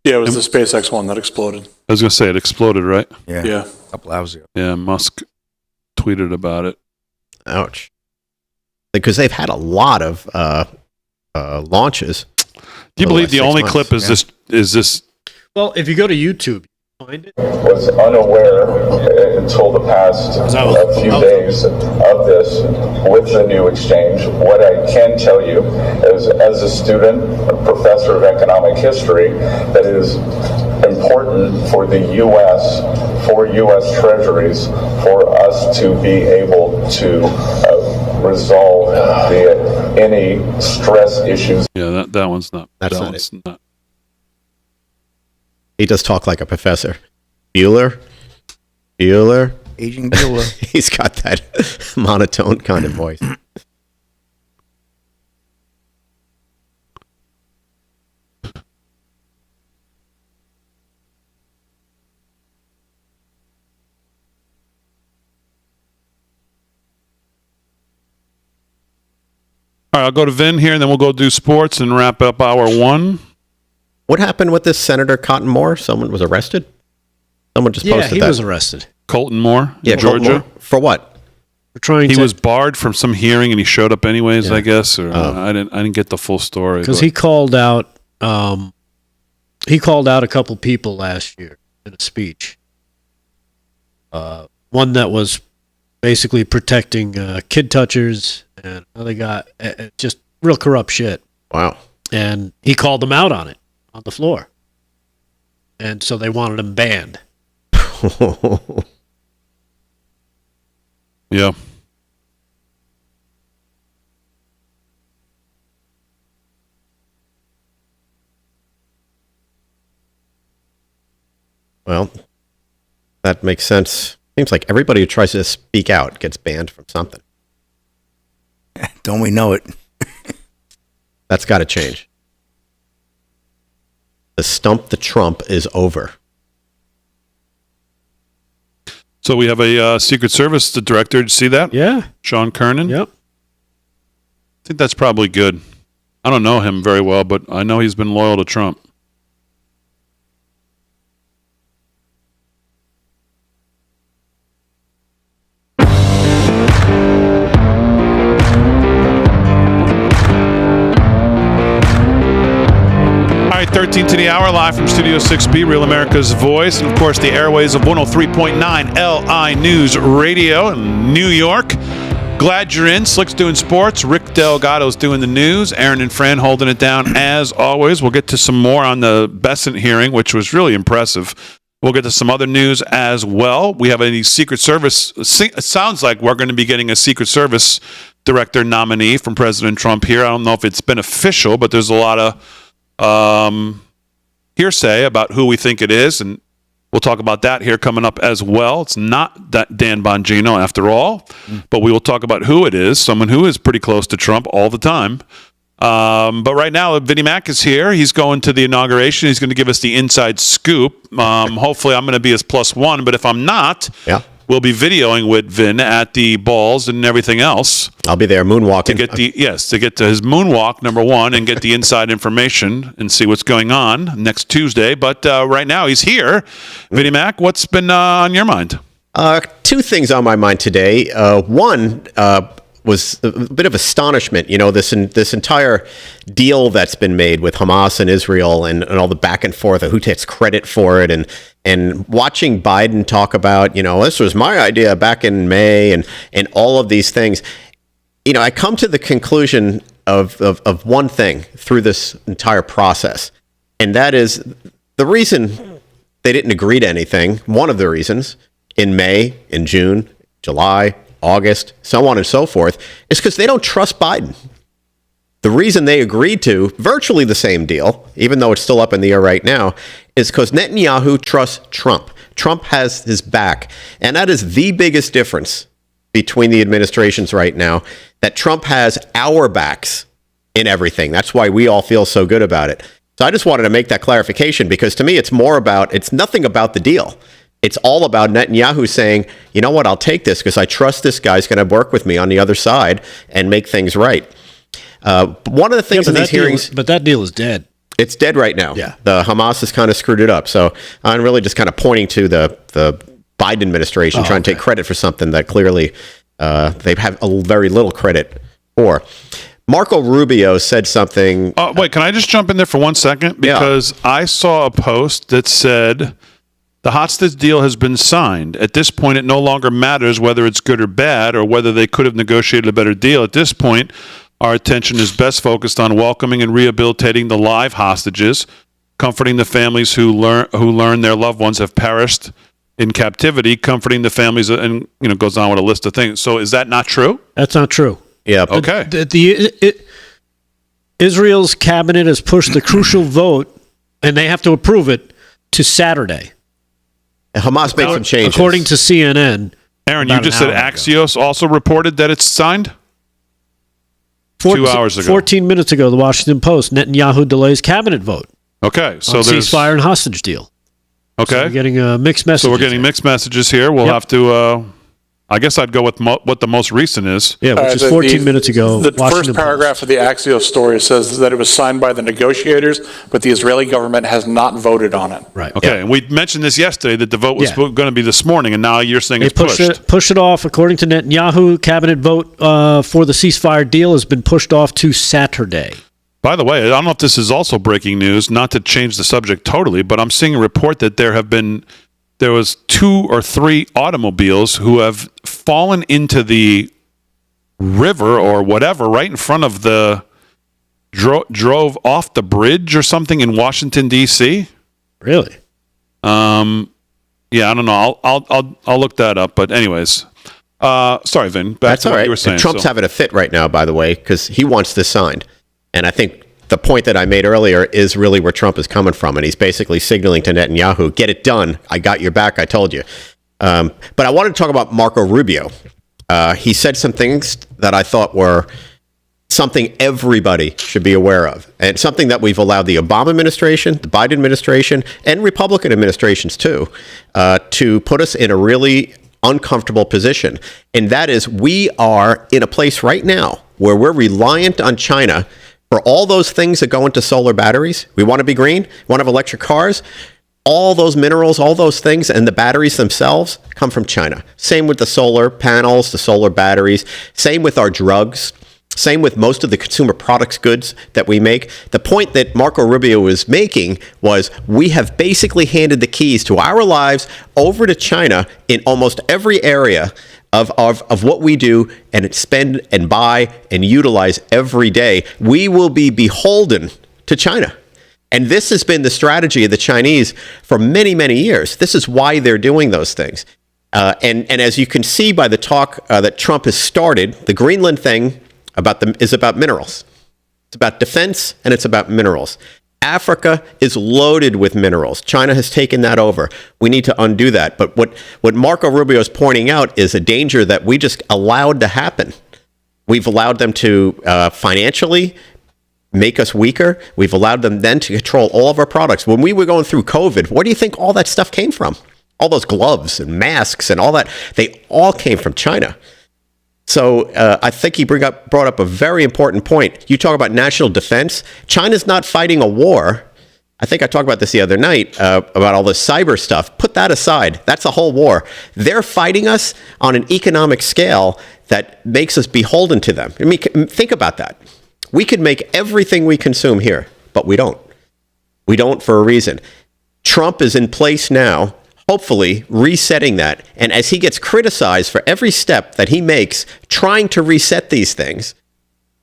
Yeah, it was the SpaceX one that exploded. I was going to say it exploded, right? Yeah. A couple hours ago. Yeah, Musk tweeted about it. Ouch. Because they've had a lot of launches. Do you believe the only clip is this? Well, if you go to YouTube, find it. Was unaware until the past few days of this with the new exchange. What I can tell you is, as a student, a professor of economic history, that it is important for the U.S., for U.S. treasuries, for us to be able to resolve any stress issues. Yeah, that one's not. That's that not one's it. not. He does talk like a professor. Bueller. Aging Bueller. He's got that monotone kind of voice. All right, I'll go to Vin here, and then we'll go do sports and wrap up hour one. What happened with this Senator Cotton Moore? Someone was arrested? Someone just posted that. Yeah, he was arrested. Colton Moore, Yeah, in Colton Georgia. Moore? For what? We're trying He to was barred from some hearing, and he showed up anyways. I guess, or I didn't get the full story. because but- he called out. He called out a couple people last year in a speech. One that was basically protecting kid touchers, and they got just real corrupt shit. Wow. And he called them out on it on the floor, and so they wanted him banned. Yeah. Well, that makes sense. Seems like everybody who tries to speak out gets banned from something. Don't we know it? That's got to change. The stump the Trump is over. So we have a Secret Service director. Did you see that? Yeah. Sean Kernan. Yep. I think that's probably good. I don't know him very well, but I know he's been loyal to Trump. All right, 13 to the hour, live from Studio 6B, Real America's Voice, and of course the airways of 103.9 LI News Radio in New York. Glad you're in. Slick's doing sports. Rick Delgado's doing the news. Aaron and Fran holding it down as always. We'll get to some more on the Bessent hearing, which was really impressive. We'll get to some other news as well. We have a Secret Service. It sounds like we're going to be getting a Secret Service director nominee from President Trump here. I don't know if it's been official, but there's a lot of hearsay about who we think it is, and we'll talk about that here coming up as well. It's not that Dan Bongino after all, but we will talk about who it is, someone who is pretty close to Trump all the time. But right now, Vinnie Mac is here. He's going to the inauguration. He's going to give us the inside scoop. Hopefully, I'm going to be his plus one, but if I'm not, we'll be videoing with Vin at the balls and everything else. I'll be there moonwalking. To get to his moonwalk, number one, and get the inside information and see what's going on next Tuesday. But right now, he's here. Vinnie Mac, what's been on your mind? Two things on my mind today. One was a bit of astonishment. You know, this entire deal that's been made with Hamas and Israel and all the back and forth of who takes credit for it, and watching Biden talk about, you know, this was my idea back in May, and all of these things. You know, I come to the conclusion of one thing through this entire process, and that is the reason they didn't agree to anything. One of the reasons in May, in June, July, August, so on and so forth, is because they don't trust Biden. The reason they agreed to virtually the same deal, even though it's still up in the air right now, is because Netanyahu trusts Trump. Trump has his back. And that is the biggest difference between the administrations right now, that Trump has our backs in everything. That's why we all feel so good about it. So I just wanted to make that clarification, because to me, it's nothing about the deal. It's all about Netanyahu saying, you know what, I'll take this because I trust this guy's going to work with me on the other side and make things right. One of the things in these hearings... But that deal is dead. It's dead right now. Yeah. The Hamas has kind of screwed it up. So I'm really just kind of pointing to the Biden administration trying to take credit for something that clearly they have a very little credit for. Marco Rubio said something. Wait, can I just jump in there for 1 second? Because I saw a post that said the hostage deal has been signed. At this point, it no longer matters whether it's good or bad or whether they could have negotiated a better deal. At this point, our attention is best focused on welcoming and rehabilitating the live hostages, comforting the families who learn their loved ones have perished in captivity, comforting the families, and goes on with a list of things. So is that not true? That's not true. Yeah. Okay. Israel's cabinet has pushed the crucial vote, and they have to approve it, to Saturday. Hamas made some changes. According to CNN. Aaron, you just said Axios also reported that it's signed? 2 hours ago. 14 minutes ago, the Washington Post, Netanyahu delays cabinet vote. Okay. So on there's ceasefire and hostage deal. Okay. So we're getting mixed messages. So we're getting mixed messages here. We'll have to... I guess I'd go with what the most recent is. Yeah, which is 14 minutes ago. The first paragraph of the Axios story says that it was signed by the negotiators, but the Israeli government has not voted on it. Right. Okay, and we mentioned this yesterday that the vote was going to be this morning, and now you're saying it's pushed. Push it off. According to Netanyahu, cabinet vote for the ceasefire deal has been pushed off to Saturday. By the way, I don't know if this is also breaking news, not to change the subject totally, but I'm seeing a report that there was 2 or 3 automobiles who have fallen into the river or whatever right in front of the drove off the bridge or something in Washington D.C. Really? Yeah, I don't know. I'll look that up. But anyways, sorry, Vin. That's to all what right. you were saying. Trump's having a fit right now, by the way, because he wants this signed, and I think the point that I made earlier is really where Trump is coming from, and he's basically signaling to Netanyahu, get it done. I got your back. I told you. But I wanted to talk about Marco Rubio. He said some things that I thought were something everybody should be aware of, and something that we've allowed the Obama administration, the Biden administration, and Republican administrations too, to put us in a really uncomfortable position. And that is, we are in a place right now where we're reliant on China for all those things that go into solar batteries. We want to be green, we want to have electric cars. All those minerals, all those things, and the batteries themselves come from China. Same with the solar panels, the solar batteries. Same with our drugs. Same with most of the consumer products goods that we make. The point that Marco Rubio was making was we have basically handed the keys to our lives over to China in almost every area of what we do and spend and buy and utilize every day. We will be beholden to China. And this has been the strategy of the Chinese for many, many years. This is why they're doing those things. And as you can see by the talk that Trump has started, the Greenland thing is about minerals. It's about defense, and it's about minerals. Africa is loaded with minerals. China has taken that over. We need to undo that. But what Marco Rubio is pointing out is a danger that we just allowed to happen. We've allowed them to financially make us weaker. We've allowed them then to control all of our products. When we were going through COVID, where do you think all that stuff came from? All those gloves and masks and all that, they all came from China. So I think he brought up a very important point. You talk about national defense. China's not fighting a war. I think I talked about this the other night about all this cyber stuff. Put that aside. That's a whole war. They're fighting us on an economic scale that makes us beholden to them. I mean, think about that. We could make everything we consume here, but we don't. We don't for a reason. Trump is in place now, hopefully resetting that. And as he gets criticized for every step that he makes trying to reset these things,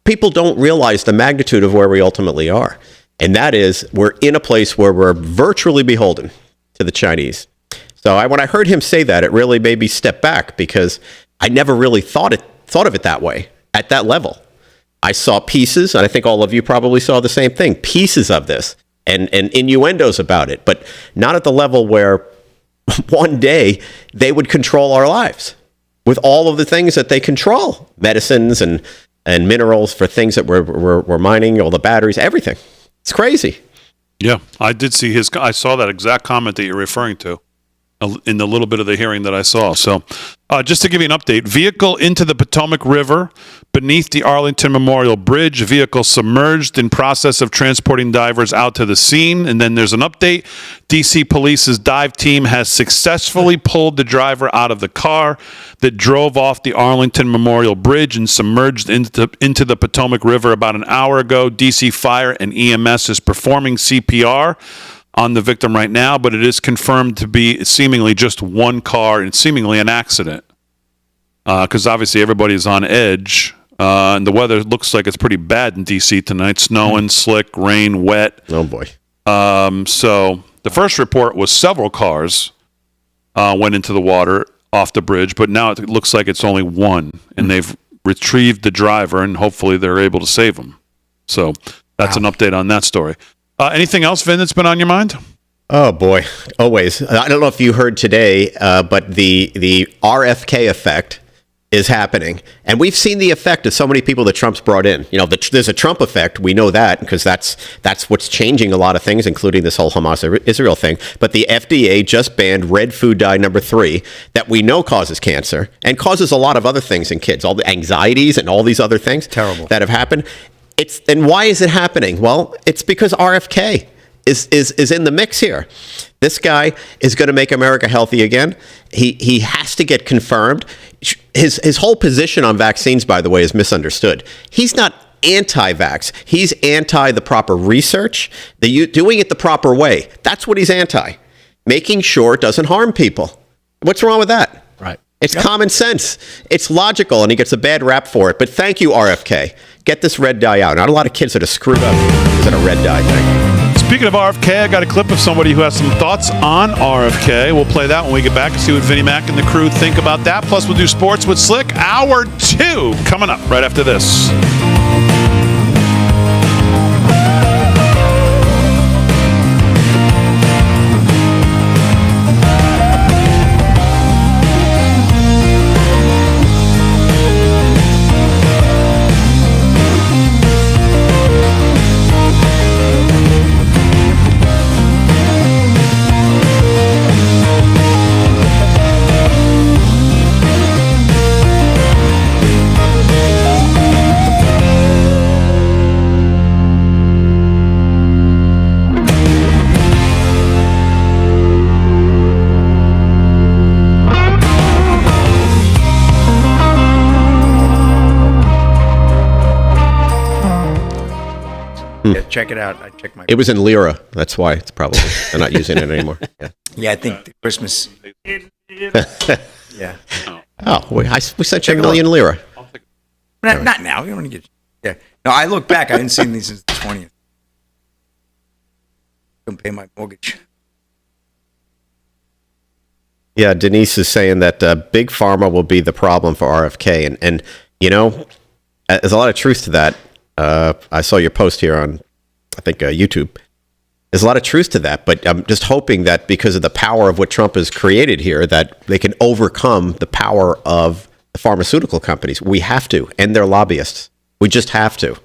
people don't realize the magnitude of where we ultimately are. And that is, we're in a place where we're virtually beholden to the Chinese. So when I heard him say that, it really made me step back, because I never really thought of it that way, at that level. I saw pieces, and I think all of you probably saw the same thing, pieces of this and innuendos about it, but not at the level where one day they would control our lives with all of the things that they control, medicines and minerals for things that we're mining, all the batteries, everything. It's crazy. Yeah, I did see I saw that exact comment that you're referring to. in the little bit of the hearing that I saw. So just to give you an update, vehicle into the Potomac River beneath the Arlington Memorial Bridge, vehicle submerged, in process of transporting divers out to the scene. And then there's an update. DC Police's dive team has successfully pulled the driver out of the car that drove off the Arlington Memorial Bridge and submerged into the Potomac River about an hour ago. DC Fire and EMS is performing CPR on the victim right now, but it is confirmed to be seemingly just one car and seemingly an accident. Because obviously everybody is on edge, and the weather looks like it's pretty bad in DC tonight. Snowing, slick, rain, wet. Oh boy. So the first report was several cars went into the water off the bridge, but now it looks like it's only one, and they've retrieved the driver, and hopefully they're able to save him. So that's an update on that story. Anything else, Vin, that's been on your mind? Oh boy, always. I don't know if you heard today, but the RFK effect is happening, and we've seen the effect of so many people that Trump's brought in. You know, there's a Trump effect. We know that because that's what's changing a lot of things, including this whole Hamas-Israel thing. But the FDA just banned red food dye number 3 that we know causes cancer and causes a lot of other things in kids, all the anxieties and all these other things that have happened. And why is it happening? Well, it's because RFK is in the mix here. This guy is going to make America healthy again. He has to get confirmed. His whole position on vaccines, by the way, is misunderstood. He's not anti-vax. He's anti the proper research, doing it the proper way. That's what he's anti. Making sure it doesn't harm people. What's wrong with that? Right. It's common sense. It's logical, and he gets a bad rap for it. But thank you, RFK. Get this red dye out. Not a lot of kids that are screwed up because of a red dye thing. Speaking of RFK, I got a clip of somebody who has some thoughts on RFK. We'll play that when we get back and see what Vinnie Mac and the crew think about that. Plus, we'll do sports with Slick. Hour 2 coming up right after this. Yeah, check it out. I checked my. It was in lira. That's why it's probably they're not using it anymore. Yeah, I think the Christmas. Yeah. Oh, we sent you $1 million lira. Not now. We don't want to get. Yeah. No, I look back. I didn't see these since the 20th. Couldn't pay my mortgage. Yeah, Denise is saying that big pharma will be the problem for RFK, and you know, there's a lot of truth to that. I saw your post here on, I think, YouTube. There's a lot of truth to that, but I'm just hoping that because of the power of what Trump has created here, that they can overcome the power of the pharmaceutical companies. We have to, and their lobbyists. We just have to.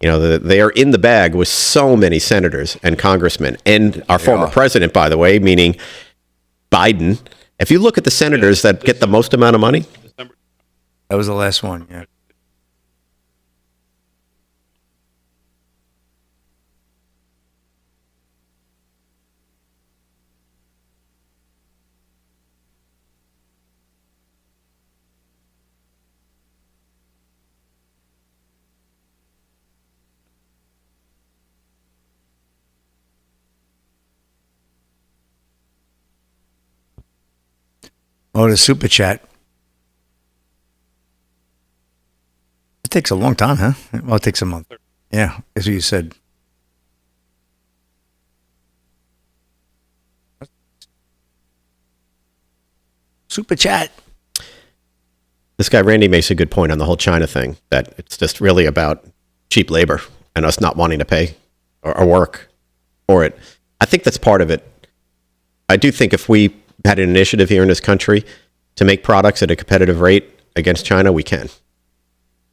You know, they are in the bag with so many senators and congressmen, and our former president, by the way, meaning Biden. If you look at the senators that get the most amount of money. That was the last one, yeah. Oh, the super chat. It takes a long time, huh? Well, it takes a month. Yeah, as you said. Super chat. This guy, Randy, makes a good point on the whole China thing, that it's just really about cheap labor and us not wanting to pay or work for it. I think that's part of it. I do think if we had an initiative here in this country to make products at a competitive rate against China, we can.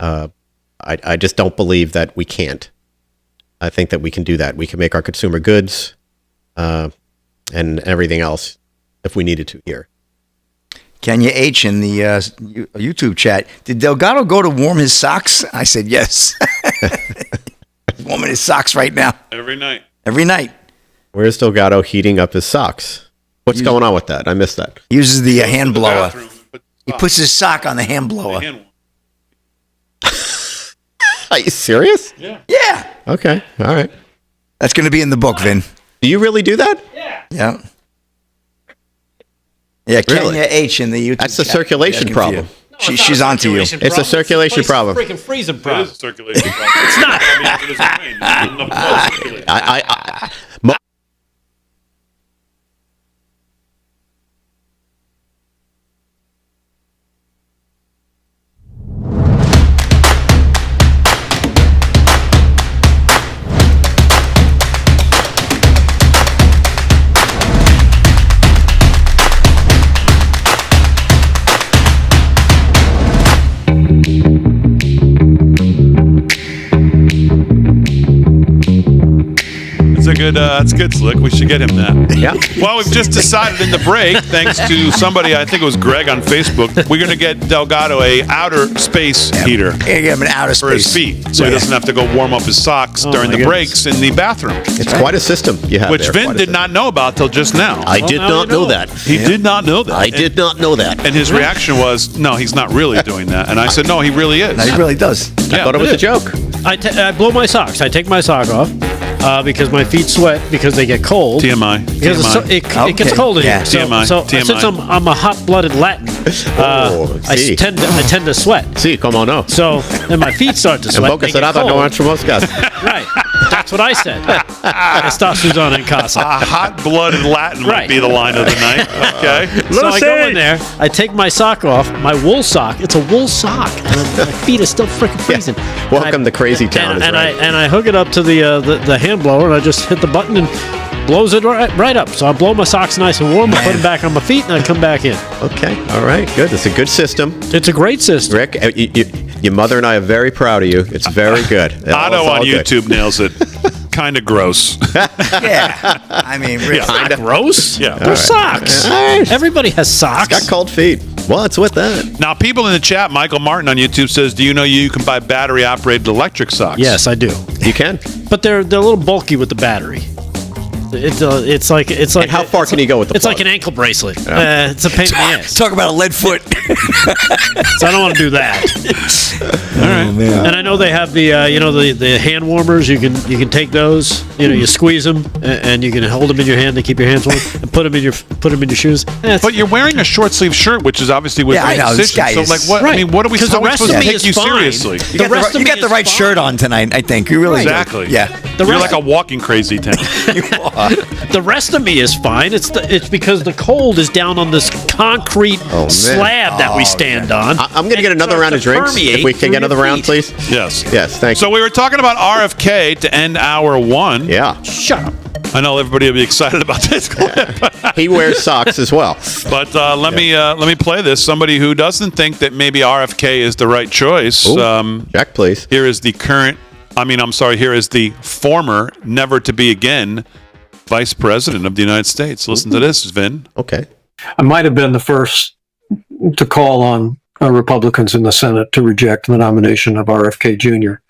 I just don't believe that we can't. I think that we can do that. We can make our consumer goods and everything else. if we needed to here. Kenya H in the YouTube chat. Did Delgado go to warm his socks? I said yes. He's warming his socks right now. Every night. Every night. Where's Delgado heating up his socks? What's going on with that? I missed that. He uses the hand blower. Bathroom, He puts his sock on the hand blower. Are you serious? Yeah. Okay. All right. That's going to be in the book, Vin. Do you really do that? Yeah. Yeah, Really? Kenya H in the YouTube That's the chat. circulation Asking problem. for you. She's on to you. It's a circulation problem. Freaking freezing It problem. is a circulation problem. It's not. It doesn't rain. There's enough blood circulating. That's good, Slick. We should get him that. Yeah. Well, we've just decided in the break, thanks to somebody, I think it was Greg on Facebook, we're going to get Delgado a outer space heater Yeah, give him an outer for his space. feet, so he doesn't have to go warm up his socks during my the goodness. breaks in the bathroom, It's quite a system you have which there. Vin Quite a did system. not know about till just now. I did now not you know know. that. He did not know that. I did not know that. And his reaction was, no, he's not really doing that. And I said, no, he really is. No, he really does. I thought it was a joke. I blow my socks. I take my sock off because my feet sweat because they get cold. TMI. Because it Okay. gets cold in Yeah. here. So, TMI. so TMI. since I'm a hot-blooded Latin, I sí. tend to sweat. Sí, cómo no. So then my feet start to En sweat. boca they get cerrada no cold. entran moscas. Right. That's what I said. Está Susan en casa. A hot-blooded Latin might Right. be the line of the night. Okay. So I go in there, I take my sock off, my wool sock. It's a wool sock, and my feet are still freaking freezing. Welcome And to Crazy Town. And, is and right. I hook it up to the hand blower, and I just hit the button and blows it right up. So I blow my socks nice and warm, I put them back on my feet, and I come back in. Okay. All right. Good. It's a good system. It's a great system. Rick, your mother and I are very proud of you. It's very good. Otto It's all on good. YouTube nails it. Kind of gross. Yeah. I mean, really. Not gross. Yeah. They're socks. All right. Everybody has socks. Got cold feet. What's with that? Now, people in the chat, Michael Martin on YouTube says, do you know you can buy battery-operated electric socks? Yes, I do. You can. But they're a little bulky with the battery. It's like And how far can you go with the It's plug? like an ankle bracelet. It's a pain in the ass. Talk about a lead foot. So I don't want to do that. All right. And I know they have the the hand warmers. You can take those. You squeeze them and you can hold them in your hand to keep your hands warm and put them in your shoes. But you're wearing a short sleeve shirt, which is obviously with Yeah, I know, this incisions. guy So, is- like, what? I Right. mean, what are we 'Cause the supposed rest to of me take is you fine. seriously? You got, rest of you me got the is right fine. shirt on tonight, I think. You really Exactly. do. Yeah. The You're rest- like a walking crazy town. The rest of me is fine. It's because the cold is down on this concrete man. slab that we stand on. I'm going to get another round of drinks. If we can get another round, please. Yes. Yes, thank you. So we were talking about RFK to end hour one. Yeah. Shut up. I know everybody will be excited about this clip. He wears socks as well. But let me play this. Somebody who doesn't think that maybe RFK is the right choice. Ooh. Jack, please. Here is the here is the former, never to be again, Vice President of the United States. Listen to this, Vin. Okay. I might have been the first to call on Republicans in the Senate to reject the nomination of RFK Jr.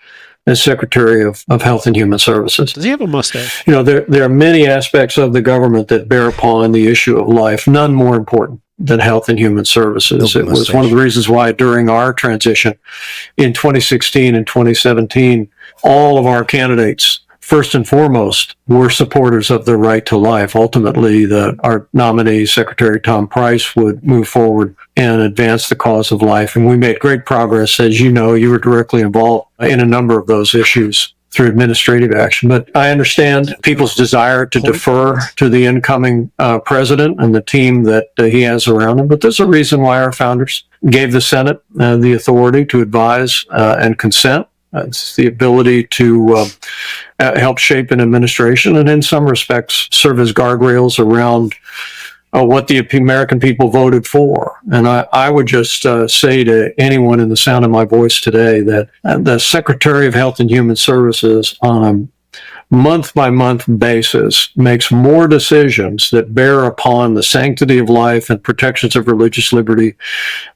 as Secretary of Health and Human Services. Does he have a mustache? There are many aspects of the government that bear upon the issue of life, none more important than Health and Human Services. It was one of the reasons why during our transition in 2016 and 2017, all of our candidates, first and foremost, were supporters of the right to life. Ultimately, our nominee, Secretary Tom Price, would move forward and advance the cause of life. And we made great progress. As you know, you were directly involved in a number of those issues through administrative action. But I understand people's desire to defer to the incoming president and the team that he has around him. But there's a reason why our founders gave the Senate the authority to advise and consent. It's the ability to help shape an administration and in some respects serve as guardrails around what the American people voted for. And I would just say to anyone in the sound of my voice today that the Secretary of Health and Human Services on a month-by-month basis, makes more decisions that bear upon the sanctity of life and protections of religious liberty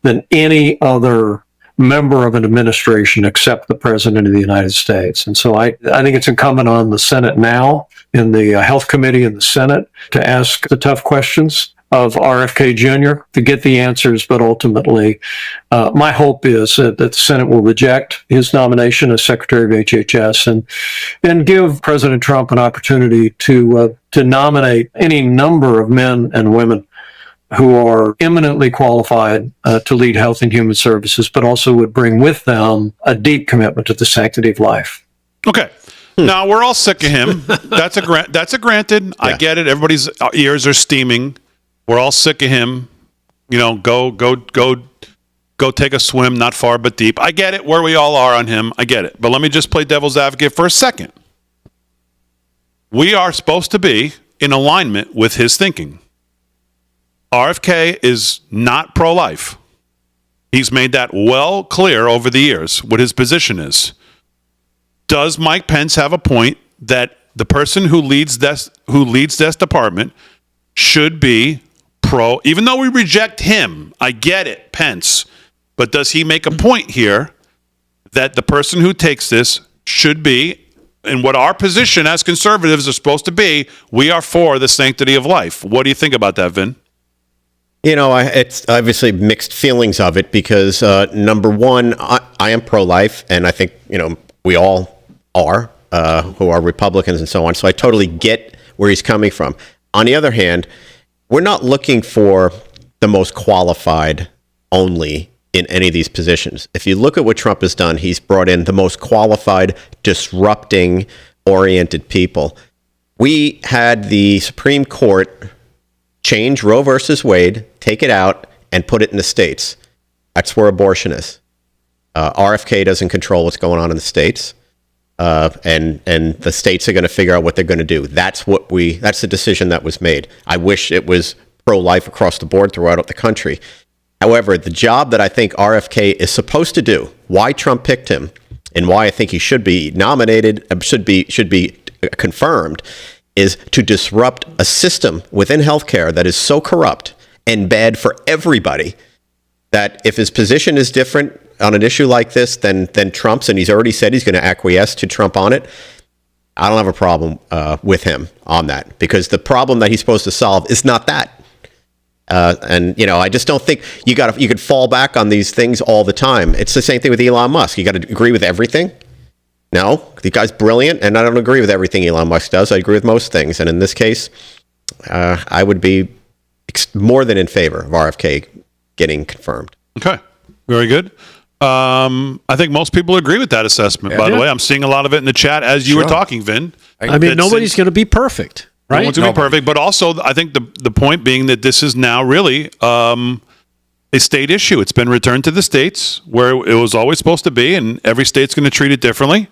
than any other member of an administration except the President of the United States. And so I think it's incumbent on the Senate now, in the Health Committee in the Senate, to ask the tough questions of RFK Jr. to get the answers, but ultimately, my hope is that the Senate will reject his nomination as Secretary of HHS and give President Trump an opportunity to nominate any number of men and women who are eminently qualified to lead Health and Human Services, but also would bring with them a deep commitment to the sanctity of life. Okay. Now, we're all sick of him. That's a granted. Yeah. I get it. Everybody's ears are steaming. We're all sick of him. You know, go take a swim, not far but deep. I get it, where we all are on him. I get it. But let me just play devil's advocate for a second. We are supposed to be in alignment with his thinking. RFK is not pro-life. He's made that well clear over the years what his position is. Does Mike Pence have a point that the person who leads this department should be pro, even though we reject him? I get it, Pence. But does he make a point here that the person who takes this should be, and what our position as conservatives are supposed to be, we are for the sanctity of life? What do you think about that, Vin? You know, it's obviously mixed feelings of it because, number one, I am pro-life, and I think, you know, we all are, who are Republicans and so on. So I totally get where he's coming from. On the other hand, we're not looking for the most qualified only in any of these positions. If you look at what Trump has done, he's brought in the most qualified, disrupting-oriented people. We had the Supreme Court change Roe versus Wade, take it out, and put it in the states. That's where abortion is. RFK doesn't control what's going on in the states, and the states are going to figure out what they're going to do. That's the decision that was made. I wish it was pro-life across the board throughout the country. However, the job that I think RFK is supposed to do, why Trump picked him, and why I think he should be nominated, should be confirmed, is to disrupt a system within healthcare that is so corrupt and bad for everybody that if his position is different on an issue like this than Trump's, and he's already said he's going to acquiesce to Trump on it, I don't have a problem with him on that, because the problem that he's supposed to solve is not that. And, you know, I just don't think you could fall back on these things all the time. It's the same thing with Elon Musk. You got to agree with everything. No, the guy's brilliant, and I don't agree with everything Elon Musk does. I agree with most things. And in this case, I would be more than in favor of RFK getting confirmed. Okay, very good. I think most people agree with that assessment, by the way. I'm seeing a lot of it in the chat as you were talking, Vin. I mean, nobody's going to be perfect, right? No one's going to be perfect, but also I think the point being that this is now really a state issue. It's been returned to the states where it was always supposed to be, and every state's going to treat it differently.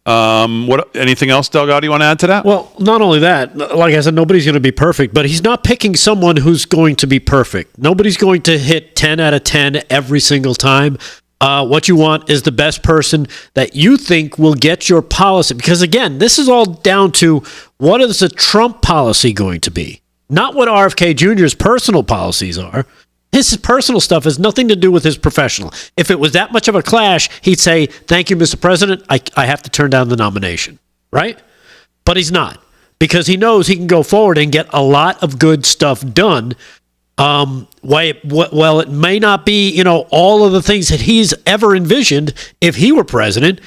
Anything else, Delgado, you want to add to that? Well, not only that, like I said, nobody's going to be perfect, but he's not picking someone who's going to be perfect. Nobody's going to hit 10 out of 10 every single time. What you want is the best person that you think will get your policy. Because again, this is all down to what is the Trump policy going to be? Not what RFK Jr.'s personal policies are. His personal stuff has nothing to do with his professional. If it was that much of a clash, he'd say, thank you, Mr. President, I have to turn down the nomination, right? But he's not, because he knows he can go forward and get a lot of good stuff done. Well, it may not be, all of the things that he's ever envisioned if he were president.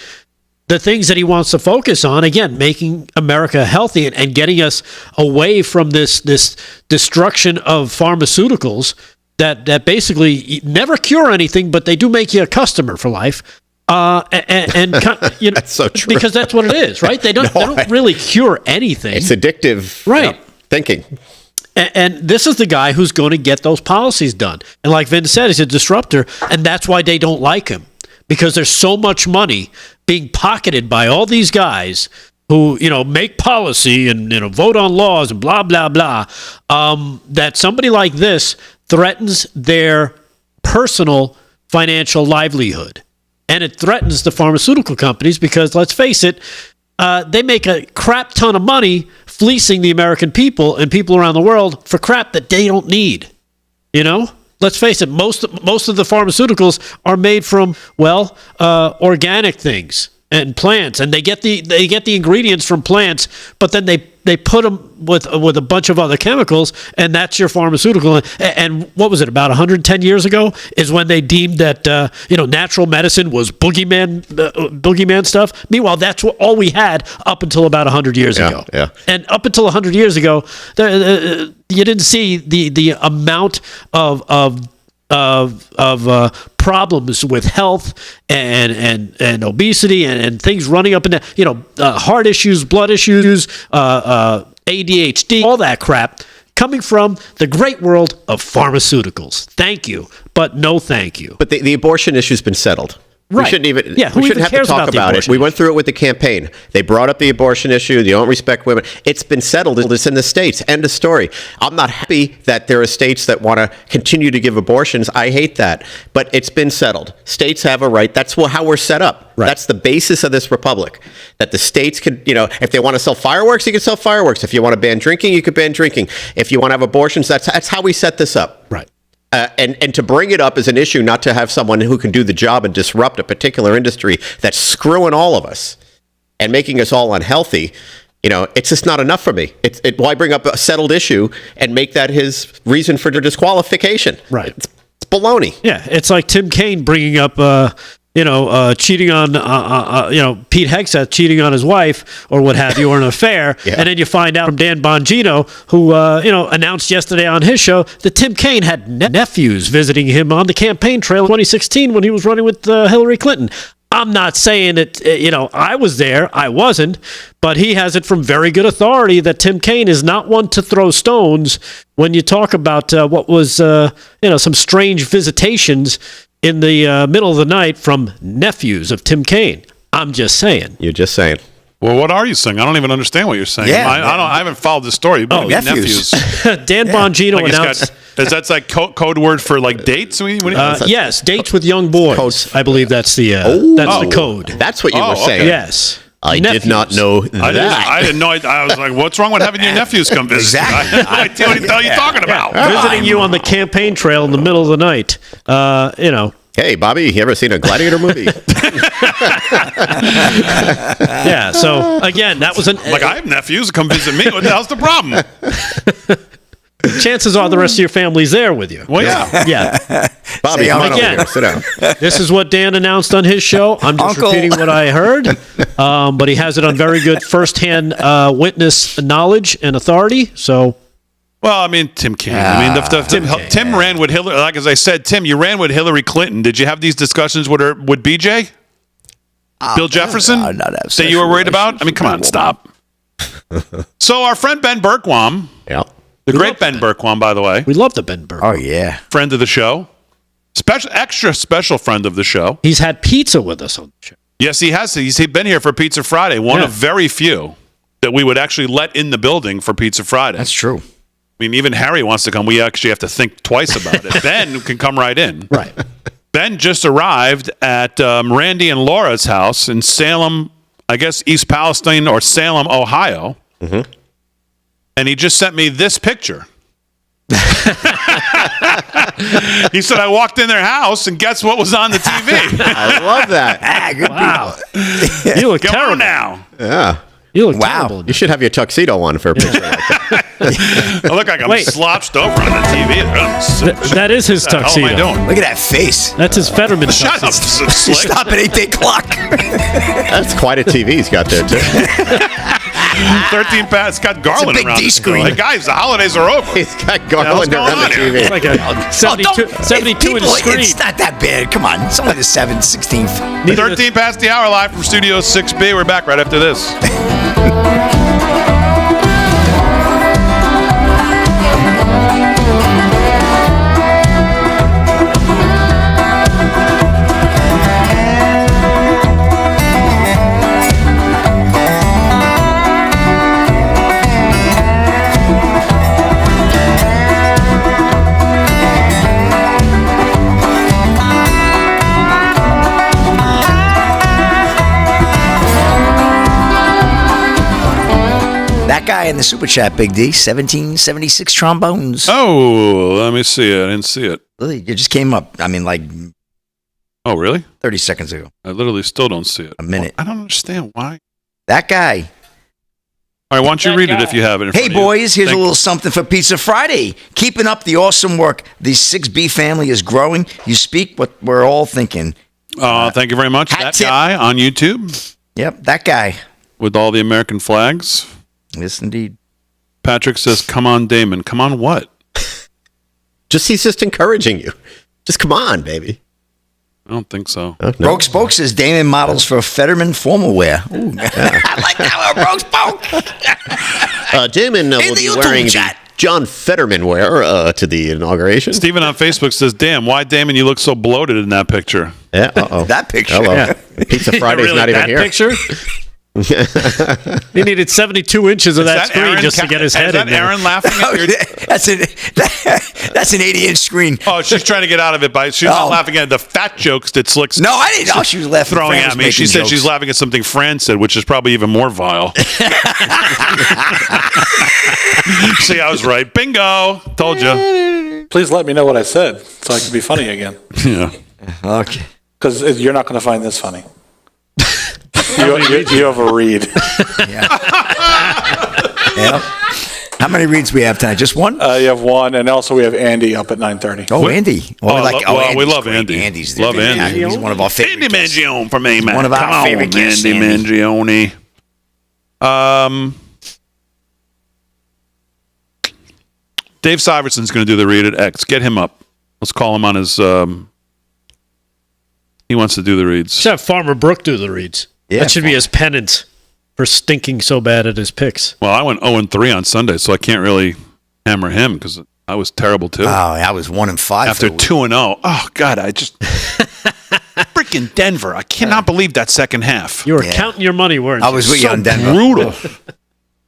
The things that he wants to focus on, again, making America healthy and getting us away from this destruction of pharmaceuticals that basically never cure anything, but they do make you a customer for life. That's so true. Because that's what it is, right? They don't really cure anything. It's addictive, right? Thinking. And this is the guy who's going to get those policies done. And like Vin said, he's a disruptor, and that's why they don't like him, because there's so much money being pocketed by all these guys who, make policy and, vote on laws and blah, blah, blah, that somebody like this threatens their personal financial livelihood. And it threatens the pharmaceutical companies because, let's face it, they make a crap ton of money fleecing the American people and people around the world for crap that they don't need. You know? Let's face it, most of the pharmaceuticals are made from, organic things and plants, and they get the ingredients from plants, but then they put them with a bunch of other chemicals, and that's your pharmaceutical. And what was it, about 110 years ago is when they deemed that natural medicine was boogeyman stuff. Meanwhile, that's all we had up until about 100 years ago. Yeah. And up until 100 years ago, you didn't see the amount of problems with health and obesity and things running up and down, heart issues, blood issues, ADHD, all that crap coming from the great world of pharmaceuticals. Thank you, but no thank you. But the abortion issue's been settled. Right. We shouldn't even. Yeah, who we shouldn't even have to cares talk about the about it. abortion We went through it with the campaign. They brought up the abortion issue. They don't respect women. It's been settled. It's in the states. End of story. I'm not happy that there are states that want to continue to give abortions. I hate that. But it's been settled. States have a right. That's how we're set up. Right. That's the basis of this republic. That the states can, if they want to sell fireworks, you can sell fireworks. If you want to ban drinking, you can ban drinking. If you want to have abortions, that's how we set this up. Right. And to bring it up as an issue, not to have someone who can do the job and disrupt a particular industry that's screwing all of us and making us all unhealthy, it's just not enough for me. Why bring up a settled issue and make that his reason for disqualification? Right. It's baloney. Yeah, it's like Tim Kaine bringing up cheating on, Pete Hegseth cheating on his wife or what have you, or an affair. Yeah. And then you find out from Dan Bongino, who, announced yesterday on his show that Tim Kaine had nephews visiting him on the campaign trail in 2016 when he was running with Hillary Clinton. I'm not saying that, I was there. I wasn't. But he has it from very good authority that Tim Kaine is not one to throw stones when you talk about what was, some strange visitations in the middle of the night from nephews of Tim Kaine. I'm just saying. You're just saying. Well, what are you saying? I don't even understand what you're saying. Yeah, I haven't followed the story. Nephews. Dan Bongino announced. That's like code word for like dates? Yes, dates with young boys. I believe that's the code. That's what you were saying. Okay. Yes. I did not know that. I didn't know. I was like, what's wrong with having your nephews come visit? Exactly. What the hell are you talking about? Visiting you on the campaign trail in the middle of the night. Hey, Bobby, you ever seen a Gladiator movie? Yeah, so again, that was I have nephews, come visit me. What the hell's the problem? Chances are the rest of your family's there with you. Well, yeah. Yeah. Bobby, come on over again, here. Sit down. This is what Dan announced on his show. I'm just repeating what I heard, but he has it on very good firsthand witness knowledge and authority. So. Well, I mean, Tim Kaine. Tim ran with Hillary. Like as I said, Tim, you ran with Hillary Clinton. Did you have these discussions with BJ? Bill Jefferson? That you were worried about? I mean, come on, stop. So our friend Ben Bergquam. Yeah. The great Ben Bergquam, by the way. We love the Ben Bergquam. Oh, yeah. Friend of the show. Extra special friend of the show. He's had pizza with us on the show. Yes, he has. He's been here for Pizza Friday. One of very few that we would actually let in the building for Pizza Friday. That's true. I mean, even Harry wants to come. We actually have to think twice about it. Ben can come right in. Right. Ben just arrived at Randy and Laura's house in Salem, I guess East Palestine or Salem, Ohio. Mm-hmm. And he just sent me this picture. He said, I walked in their house and guess what was on the TV? I love that. Good people. You look Come terrible on now. Yeah. You look terrible. You should have your tuxedo on for a picture like that. I look like I'm slouched over on the TV. That is his tuxedo. What the hell am I doing? Look at that face. That's his Fetterman Shut up, tuxedo. Slick. Stop at 8 o'clock. That's quite a TV he's got there, too. 13 past. It's got Garland It's a big around. D-screen. Like, guys, the holidays are over. He's got Garland going around the on here? TV. It's like a 72 inch screen. It's not that bad. Come on. It's only the 16th. 13 past the hour, live from Studio 6B. We're back right after this. guy in the super chat, Big D, 1776 trombones. Oh, let me see it. I didn't see it. Literally, it just came up. I mean, like Oh, really? 30 seconds ago. I literally still don't see it. A minute. I don't understand why. That guy. All right, why don't you read it if you have it in Hey, front of you? boys, here's Thank- a little something for Pizza Friday. Keeping up the awesome work. The 6B family is growing. You speak what we're all thinking. Thank you very much. Hat That tip. guy on YouTube Yep, that guy. with all the American flags. Yes, indeed. Patrick says, come on, Damon. Come on what? He's just encouraging you. Just come on, baby. I don't think so. Oh, no. Broke Spoke says Damon models for Fetterman formal wear. Ooh. I like that one, Broke Spoke. Damon will the be YouTube wearing chat. the John Fetterman wear to the inauguration. Steven on Facebook says, damn, why, Damon, you look so bloated in that picture? Yeah, uh-oh. That picture. Hello. Yeah. Pizza Friday's Really, not even that here. picture? He needed 72 inches of that screen Aaron just to get his head Is that in there. Aaron laughing Oh, at your... that's an 80-inch screen. Oh, she's trying to get out of it by... She's not Oh. laughing at the fat jokes that Slick's No, I didn't know she was laughing. throwing Fran at was me. She making said jokes. she's laughing at something Fran said, which is probably even more vile. See, I was right. Bingo. Told you. Please let me know what I said so I can be funny again. Yeah. Okay. Because you're not going to find this funny. you have a read. Yep. How many reads we have tonight? Just one? You have one, and also we have Andy up at 9:30. Oh, Andy. Well, we Andy's love great. Andy. Andy's Love Andy. He's one of our favorite Andy guests. Mangione for me, man. One of our Come favorite on, guests, Andy Andy. Mangione. Dave Syverson's going to do the read at X. Get him up. Let's call him on his... he wants to do the reads. Should have Farmer Brook do the reads. Yeah, That should be his penance for stinking so bad at his picks. Well, I went 0-3 on Sunday, so I can't really hammer him because I was terrible too. Oh, I was 1-5 After for the 2-0. Oh, God, I just... Freaking Denver. I cannot believe that second half. You were Yeah. counting your money, weren't I you? was with you on Denver. Brutal.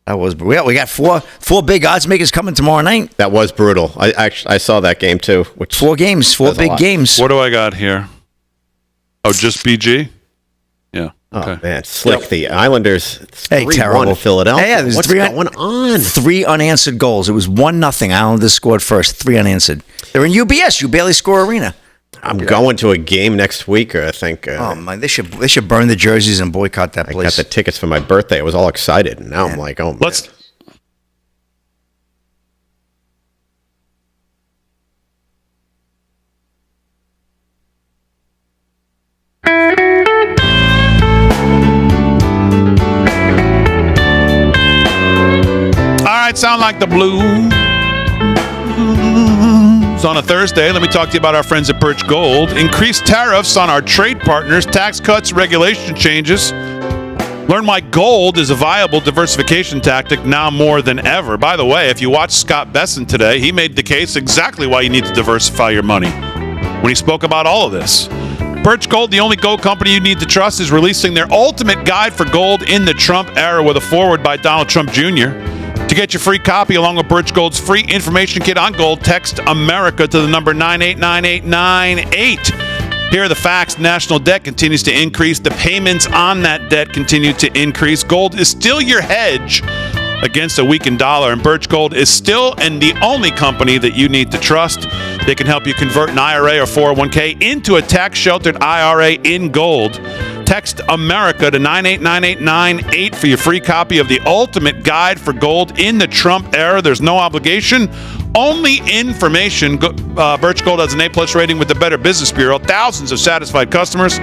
That was we got four big odds makers coming tomorrow night. That was brutal. I saw that game too. Which 4 games, 4 That's a big lot. games. What do I got here? Oh, just BG? Yeah. Okay. Oh man, Slick. The Islanders. Hey, 3-1 terrible. Philadelphia. Yeah, there's What's 3 going on? 3 unanswered goals. It was 1-0. Islanders scored first. 3 unanswered. They're in UBS. You barely score arena. I'm going to a game next week. I think. Oh man, they should burn the jerseys and boycott that I got place. the tickets for my birthday. I was all excited, and now I'm like, oh, man. Let's... All right, sound like the blues. On a Thursday, let me talk to you about our friends at Birch Gold. Increased tariffs on our trade partners, tax cuts, regulation changes. Learn why gold is a viable diversification tactic now more than ever. By the way, if you watch Scott Besson today, he made the case exactly why you need to diversify your money when he spoke about all of this. Birch Gold, the only gold company you need to trust, is releasing their ultimate guide for gold in the Trump era with a foreword by Donald Trump Jr. To get your free copy along with Birch Gold's free information kit on gold, text America to the number 989898. Here are the facts. National debt continues to increase. The payments on that debt continue to increase. Gold is still your hedge against a weakened dollar, and Birch Gold is still and the only company that you need to trust. They can help you convert an IRA or 401k into a tax-sheltered IRA in gold. Text America to 989898 for your free copy of the ultimate guide for gold in the Trump era. There's no obligation, only information. Birch Gold has an A+ rating with the Better Business Bureau. Thousands of satisfied customers.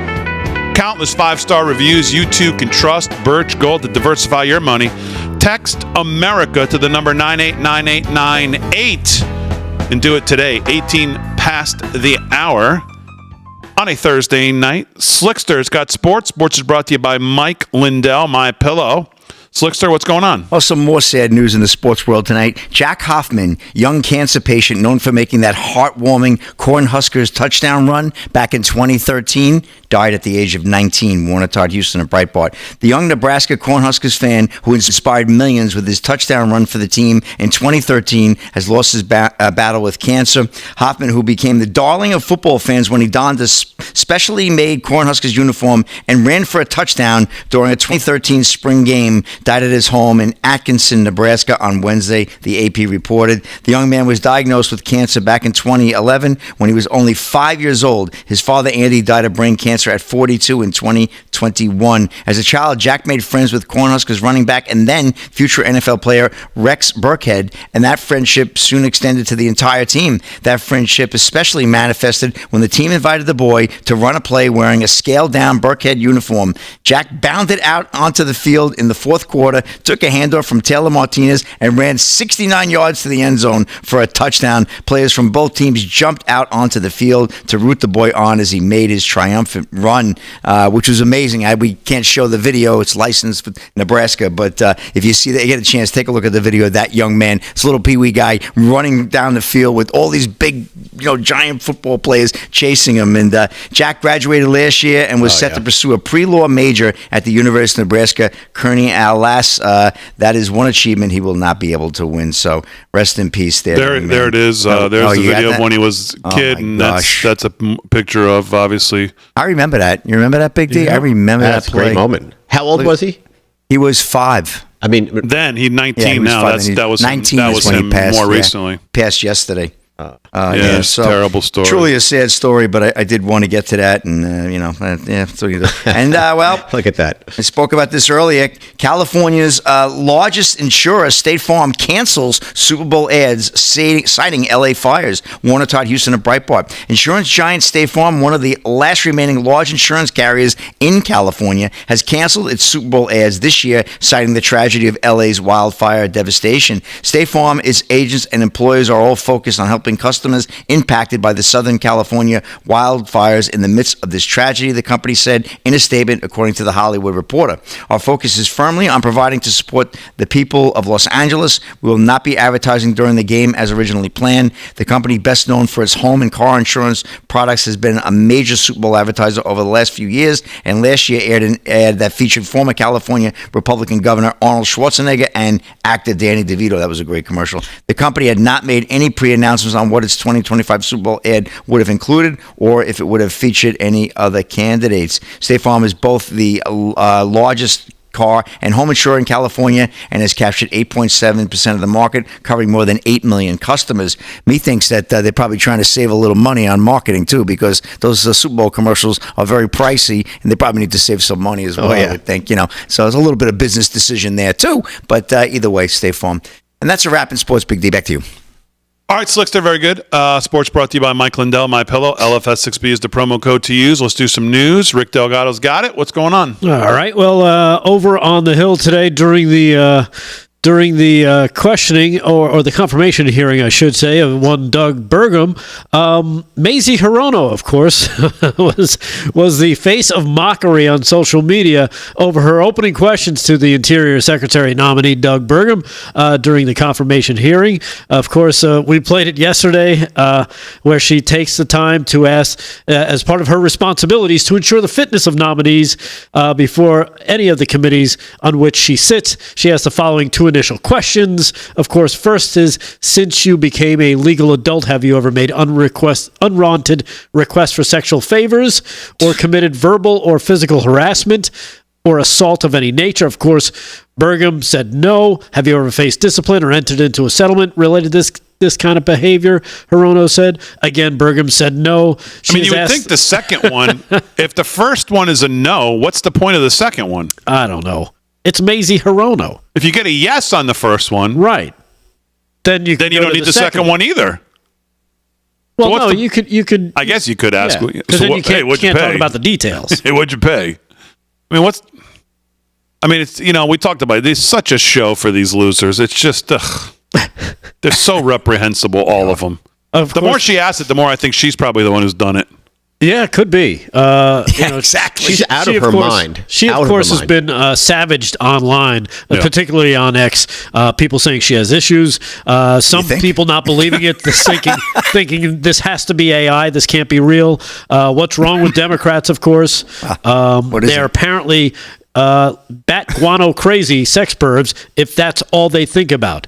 Countless 5-star reviews. You too can trust Birch Gold to diversify your money. Text America to the number 989898 and do it today. 18 past the hour on a Thursday night. Slickster's got sports. Sports is brought to you by Mike Lindell, My Pillow. Slickster, what's going on? Oh, some more sad news in the sports world tonight. Jack Hoffman, young cancer patient known for making that heartwarming Cornhuskers touchdown run back in 2013, died at the age of 19. Warner Todd Houston of Breitbart. The young Nebraska Cornhuskers fan who inspired millions with his touchdown run for the team in 2013 has lost his battle with cancer. Hoffman, who became the darling of football fans when he donned a specially made Cornhuskers uniform and ran for a touchdown during a 2013 spring game died at his home in Atkinson, Nebraska on Wednesday, the AP reported. The young man was diagnosed with cancer back in 2011 when he was only 5 years old. His father, Andy, died of brain cancer at 42 in 2021. As a child, Jack made friends with Cornhuskers running back and then future NFL player Rex Burkhead, and that friendship soon extended to the entire team. That friendship especially manifested when the team invited the boy to run a play wearing a scaled-down Burkhead uniform. Jack bounded out onto the field in the fourth quarter, took a handoff from Taylor Martinez, and ran 69 yards to the end zone for a touchdown. Players from both teams jumped out onto the field to root the boy on as he made his triumphant run, which was amazing. We can't show the video. It's licensed with Nebraska, but if you see that, you get a chance, take a look at the video of that young man, this little peewee guy running down the field with all these big, giant football players chasing him. And Jack graduated last year and was set to pursue a pre-law major at the University of Nebraska. Kearney, alas, that is one achievement he will not be able to win. So rest in peace there. There it is. There's the video of when he was a kid, and that's a picture of, obviously. I remember that. You remember that, Big D? I remember that play. Great moment. How old was he? He was 5. I mean, then he's 19 now. That was 19 that was when him he passed, more recently. Passed yesterday. It's a terrible story. Truly a sad story, but I did want to get to that, and so you do. And well, look at that. I spoke about this earlier. California's largest insurer, State Farm, cancels Super Bowl ads citing LA fires. Warner Todd Houston of Breitbart. Insurance giant State Farm, one of the last remaining large insurance carriers in California, has canceled its Super Bowl ads this year, citing the tragedy of LA's wildfire devastation. State Farm, its agents and employees are all focused on helping customers impacted by the Southern California wildfires in the midst of this tragedy, the company said in a statement, according to the Hollywood Reporter. Our focus is firmly on providing to support the people of Los Angeles. We will not be advertising during the game as originally planned. The company, best known for its home and car insurance products, has been a major Super Bowl advertiser over the last few years, and last year aired an ad that featured former California Republican Governor Arnold Schwarzenegger and actor Danny DeVito. That was a great commercial. The company had not made any pre-announcements on what its 2025 Super Bowl ad would have included or if it would have featured any other candidates. State Farm is both the largest car and home insurer in California and has captured 8.7% of the market, covering more than 8 million customers. Me thinks that they're probably trying to save a little money on marketing too, because those Super Bowl commercials are very pricey and they probably need to save some money as well, I would think, So there's a little bit of business decision there too, but either way, State Farm. And that's a wrap in sports. Big D, back to you. All right, Slickster, very good. Sports brought to you by Mike Lindell, MyPillow. LFS6B is the promo code to use. Let's do some news. Rick Delgado's got it. What's going on? All right. Well, over on the Hill today during the questioning or the confirmation hearing, I should say, of one Doug Burgum, Mazie Hirono, of course, was the face of mockery on social media over her opening questions to the Interior Secretary nominee Doug Burgum during the confirmation hearing. Of course, we played it yesterday, where she takes the time to ask, as part of her responsibilities, to ensure the fitness of nominees before any of the committees on which she sits. She asked the following two initial questions. Of course, first is, since you became a legal adult, have you ever made unwanted requests for sexual favors or committed verbal or physical harassment or assault of any nature? Of course, Burgum said no. Have you ever faced discipline or entered into a settlement related to this kind of behavior? Hirono said. Again, Burgum said no. You would think the second one, if the first one is a no, what's the point of the second one? I don't know. It's Mazie Hirono. If you get a yes on the first one, right, then you don't need the second one either. Well, so no, you could. I guess you could ask. Because then you can't talk about the details. Hey, what'd you pay? It's we talked about it. It's such a show for these losers. It's just they're so reprehensible, all of them. The more she asks it, the more I think she's probably the one who's done it. Yeah, it could be. Exactly. She's out of her mind. She, of course, has been savaged online, particularly on X. People saying she has issues. Some people not believing it, thinking this has to be AI. This can't be real. What's wrong with Democrats, of course? They're apparently bat guano crazy sex pervs if that's all they think about.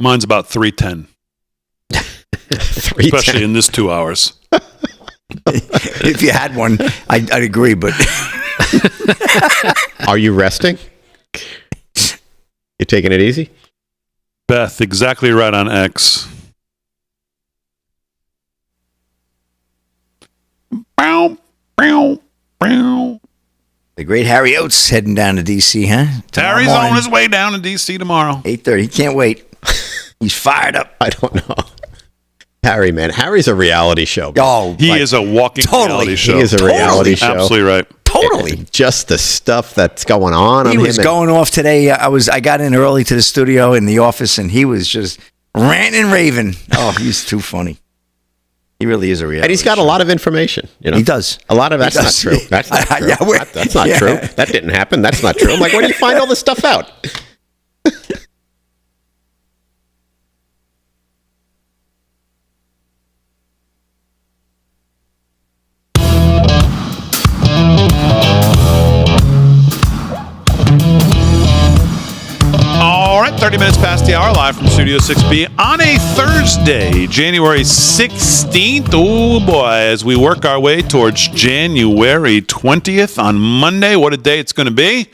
Mine's about 3:10. 3:10. Especially in this 2 hours. If you had one, I'd agree, but... Are you resting? You taking it easy? Beth, exactly right on X. Bow, bow, bow. The great Harry Oates heading down to D.C., huh? Harry's on his way down to D.C. tomorrow. 8:30. He can't wait. He's fired up. I don't know. Harry, man. Harry's a reality show. Oh, He is a walking reality show. He is a reality show. Absolutely right. Totally. Just the stuff that's going on. He was going off today. I got in early to the studio in the office, and he was just ranting and raving. Oh, he's too funny. He really is a reality. And he's got a lot of information. You know, he does. A lot of that's not true. That's not true. That's not true. That didn't happen. That's not true. I'm like, where do you find all this stuff out? All right, 30 minutes past the hour, live from Studio 6B on a Thursday, January 16th. Oh, boy, as we work our way towards January 20th on Monday. What a day it's going to be.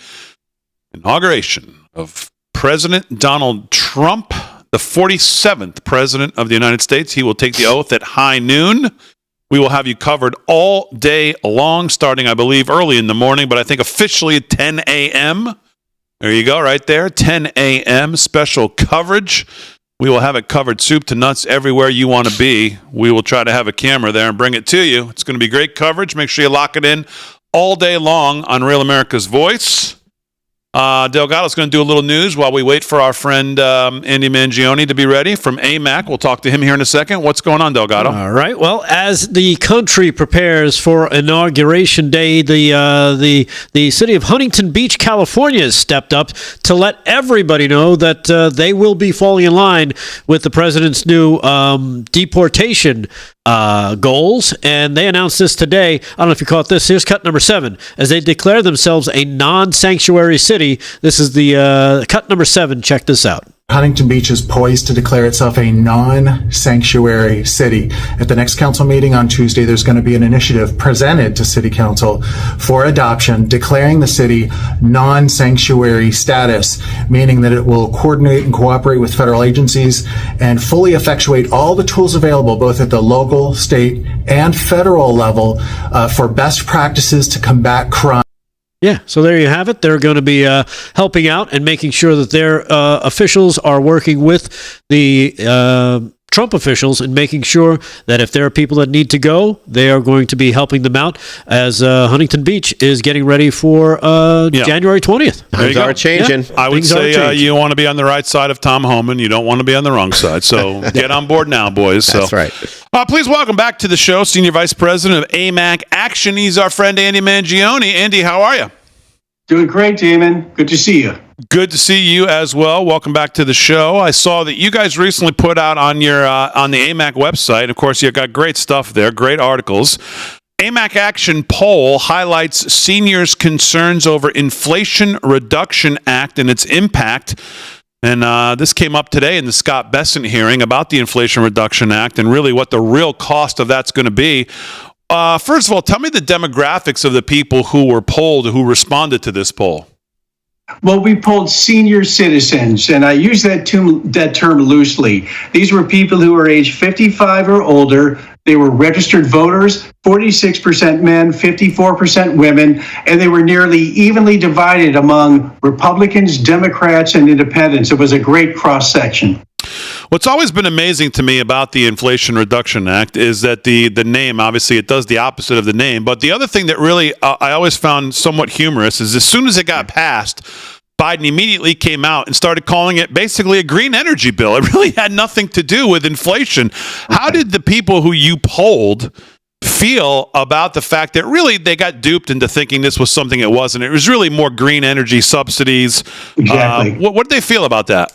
Inauguration of President Donald Trump, the 47th President of the United States. He will take the oath at high noon. We will have you covered all day long, starting, I believe, early in the morning, but I think officially at 10 a.m., There you go, right there. 10 a.m. special coverage. We will have it covered soup to nuts everywhere you want to be. We will try to have a camera there and bring it to you. It's going to be great coverage. Make sure you lock it in all day long on Real America's Voice. Delgado's going to do a little news while we wait for our friend Andy Mangione to be ready from AMAC. We'll talk to him here in a second. What's going on, Delgado? All right. Well, as the country prepares for Inauguration Day, the city of Huntington Beach, California, has stepped up to let everybody know that they will be falling in line with the president's new deportation goals, and they announced this today. I don't know if you caught this. Here's cut number 7. As they declare themselves a non-sanctuary city, this is the cut number 7. Check this out. Huntington Beach is poised to declare itself a non-sanctuary city. At the next council meeting on Tuesday, there's going to be an initiative presented to City Council for adoption, declaring the city non-sanctuary status, meaning that it will coordinate and cooperate with federal agencies and fully effectuate all the tools available, both at the local, state, and federal level, for best practices to combat crime. Yeah, so there you have it. They're going to be helping out and making sure that their officials are working with the Trump officials and making sure that if there are people that need to go, they are going to be helping them out as Huntington Beach is getting ready for January 20th. Things are changing. Yeah. I would say you want to be on the right side of Tom Homan. You don't want to be on the wrong side. So get on board now, boys. That's right. Please welcome back to the show, Senior Vice President of AMAC Action. He's our friend Andy Mangione. Andy, how are you? Doing great, Damon. Good to see you. Good to see you as well. Welcome back to the show. I saw that you guys recently put out on your on the AMAC website. Of course, you got great stuff there, great articles. AMAC Action poll highlights seniors' concerns over Inflation Reduction Act and its impact. And this came up today in the Scott Bessent hearing about the Inflation Reduction Act and really what the real cost of that's going to be. First of all, tell me the demographics of the people who were polled, who responded to this poll. Well, we polled senior citizens, and I use that term loosely. These were people who were age 55 or older. They were registered voters, 46% men, 54% women, and they were nearly evenly divided among Republicans, Democrats, and independents. It was a great cross-section. What's always been amazing to me about the Inflation Reduction Act is that the name, obviously, it does the opposite of the name. But the other thing that really I always found somewhat humorous is as soon as it got passed, Biden immediately came out and started calling it basically a green energy bill. It really had nothing to do with inflation. How did the people who you polled feel about the fact that really they got duped into thinking this was something it wasn't? It was really more green energy subsidies. Exactly. What did they feel about that?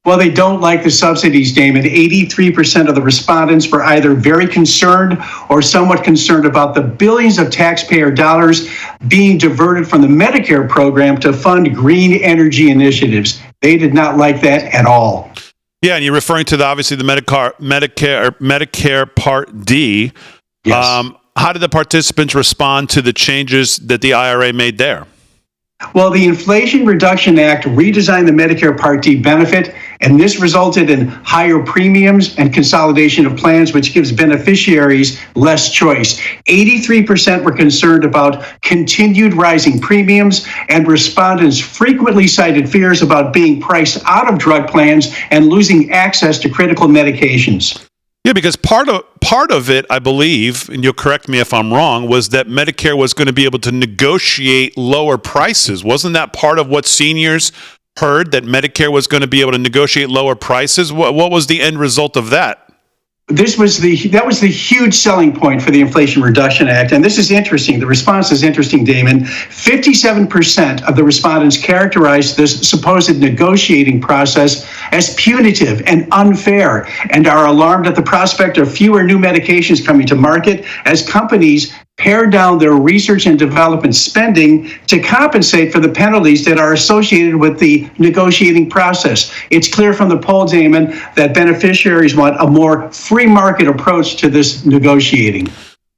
Well, they don't like the subsidies, Damon. 83% of the respondents were either very concerned or somewhat concerned about the billions of taxpayer dollars being diverted from the Medicare program to fund green energy initiatives. They did not like that at all. Yeah, and you're referring to obviously the Medicare Part D. Yes. How did the participants respond to the changes that the IRA made there? Well, the Inflation Reduction Act redesigned the Medicare Part D benefit, and this resulted in higher premiums and consolidation of plans, which gives beneficiaries less choice. 83% were concerned about continued rising premiums, and respondents frequently cited fears about being priced out of drug plans and losing access to critical medications. Yeah, because part of it, I believe, and you'll correct me if I'm wrong, was that Medicare was going to be able to negotiate lower prices. Wasn't that part of what seniors heard, that Medicare was going to be able to negotiate lower prices? What was the end result of that? That was the huge selling point for the Inflation Reduction Act. And this is interesting. The response is interesting, Damon. 57% of the respondents characterized this supposed negotiating process as punitive and unfair, and are alarmed at the prospect of fewer new medications coming to market as companies pare down their research and development spending to compensate for the penalties that are associated with the negotiating process. It's clear from the poll, Damon, that beneficiaries want a more free market approach to this negotiating.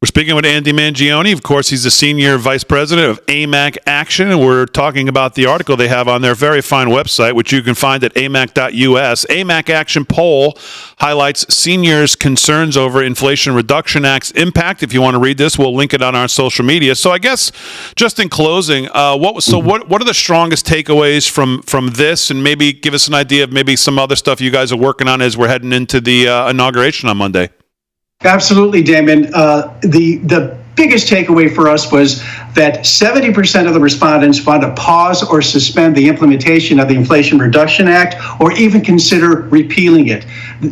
We're speaking with Andy Mangione. Of course, he's the Senior Vice President of AMAC Action, and we're talking about the article they have on their very fine website, which you can find at amac.us. AMAC Action poll highlights seniors' concerns over Inflation Reduction Act's impact. If you want to read this, we'll link it on our social media. So I guess, just in closing, what are the strongest takeaways from this, and maybe give us an idea of maybe some other stuff you guys are working on as we're heading into the inauguration on Monday? Absolutely, Damon. The biggest takeaway for us was that 70% of the respondents want to pause or suspend the implementation of the Inflation Reduction Act, or even consider repealing it.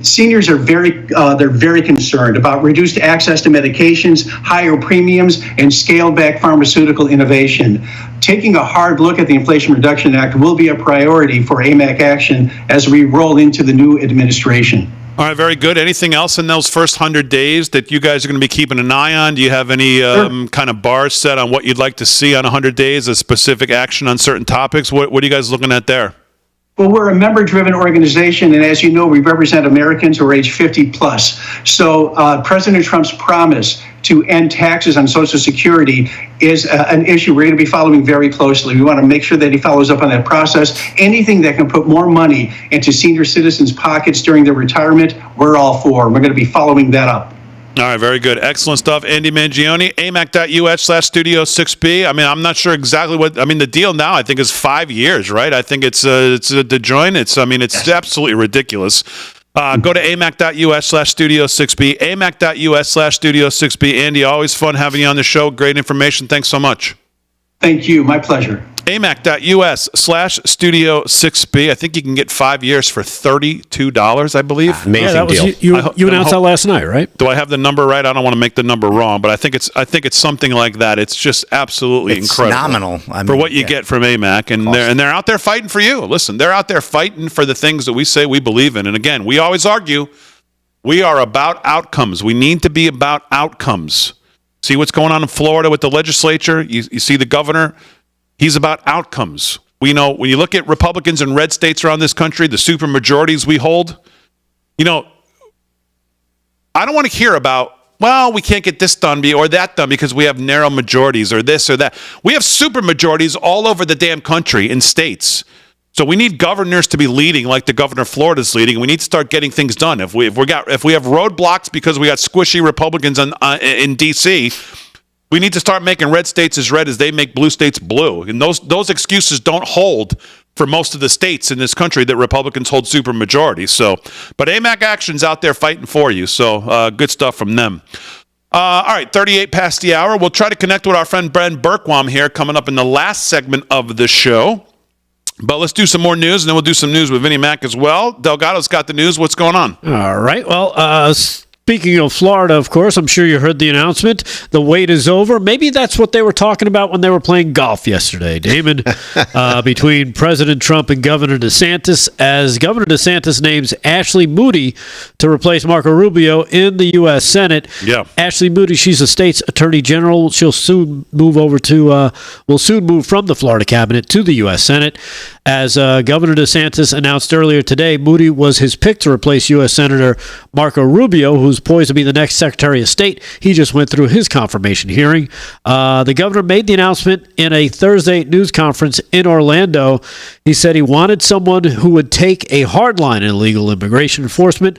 Seniors are very concerned about reduced access to medications, higher premiums, and scaled back pharmaceutical innovation. Taking a hard look at the Inflation Reduction Act will be a priority for AMAC Action as we roll into the new administration. All right, very good. Anything else in those first 100 days that you guys are going to be keeping an eye on? Do you have any kind of bars set on what you'd like to see on 100 days, a specific action on certain topics? What are you guys looking at there? Well, we're a member-driven organization, and as you know, we represent Americans who are age 50 plus. So President Trump's promise to end taxes on Social Security is an issue we're going to be following very closely. We want to make sure that he follows up on that process. Anything that can put more money into senior citizens' pockets during their retirement, we're all for. We're going to be following that up. All right, very good. Excellent stuff. Andy Mangione, amac.us/Studio6B. I mean, I'm not sure exactly the deal now I think is 5 years, right? I think it's the joint. It's absolutely ridiculous. Go to amac.us/Studio6B, amac.us/Studio6B. Andy, always fun having you on the show. Great information. Thanks so much. Thank you. My pleasure. amac.us/Studio6B. I think you can get 5 years for $32, I believe. Amazing deal. You announced that last night, right? Do I have the number right? I don't want to make the number wrong, but I think it's something like that. It's just absolutely incredible. Phenomenal. For what you get from AMAC, and they're out there fighting for you. Listen, they're out there fighting for the things that we say we believe in. And again, we always argue we are about outcomes. We need to be about outcomes. See what's going on in Florida with the legislature? You see the governor? He's about outcomes. We know when you look at Republicans in red states around this country, the super majorities we hold, I don't want to hear about, well, we can't get this done or that done because we have narrow majorities or this or that. We have super majorities all over the damn country in states. So we need governors to be leading like the governor of Florida is leading. We need to start getting things done. If we have roadblocks because we got squishy Republicans in D.C., we need to start making red states as red as they make blue states blue. And those excuses don't hold for most of the states in this country that Republicans hold super majorities. So, but AMAC Action's out there fighting for you. So good stuff from them. All right, 38 past the hour. We'll try to connect with our friend Ben Berkwam here coming up in the last segment of the show. But let's do some more news, and then we'll do some news with Vinnie Mac as well. Delgado's got the news. What's going on? All right. Well, Speaking of Florida, of course, I'm sure you heard the announcement. The wait is over. Maybe that's what they were talking about when they were playing golf yesterday, Damon, between President Trump and Governor DeSantis, as Governor DeSantis names Ashley Moody to replace Marco Rubio in the U.S. Senate. Yeah. Ashley Moody, she's the state's attorney general. She'll soon move over to, will soon move from the Florida cabinet to the U.S. Senate. As Governor DeSantis announced earlier today, Moody was his pick to replace U.S. Senator Marco Rubio, who's poised to be the next Secretary of State. He just went through his confirmation hearing. The governor made the announcement in a Thursday news conference in Orlando. He said he wanted someone who would take a hard line in illegal immigration enforcement,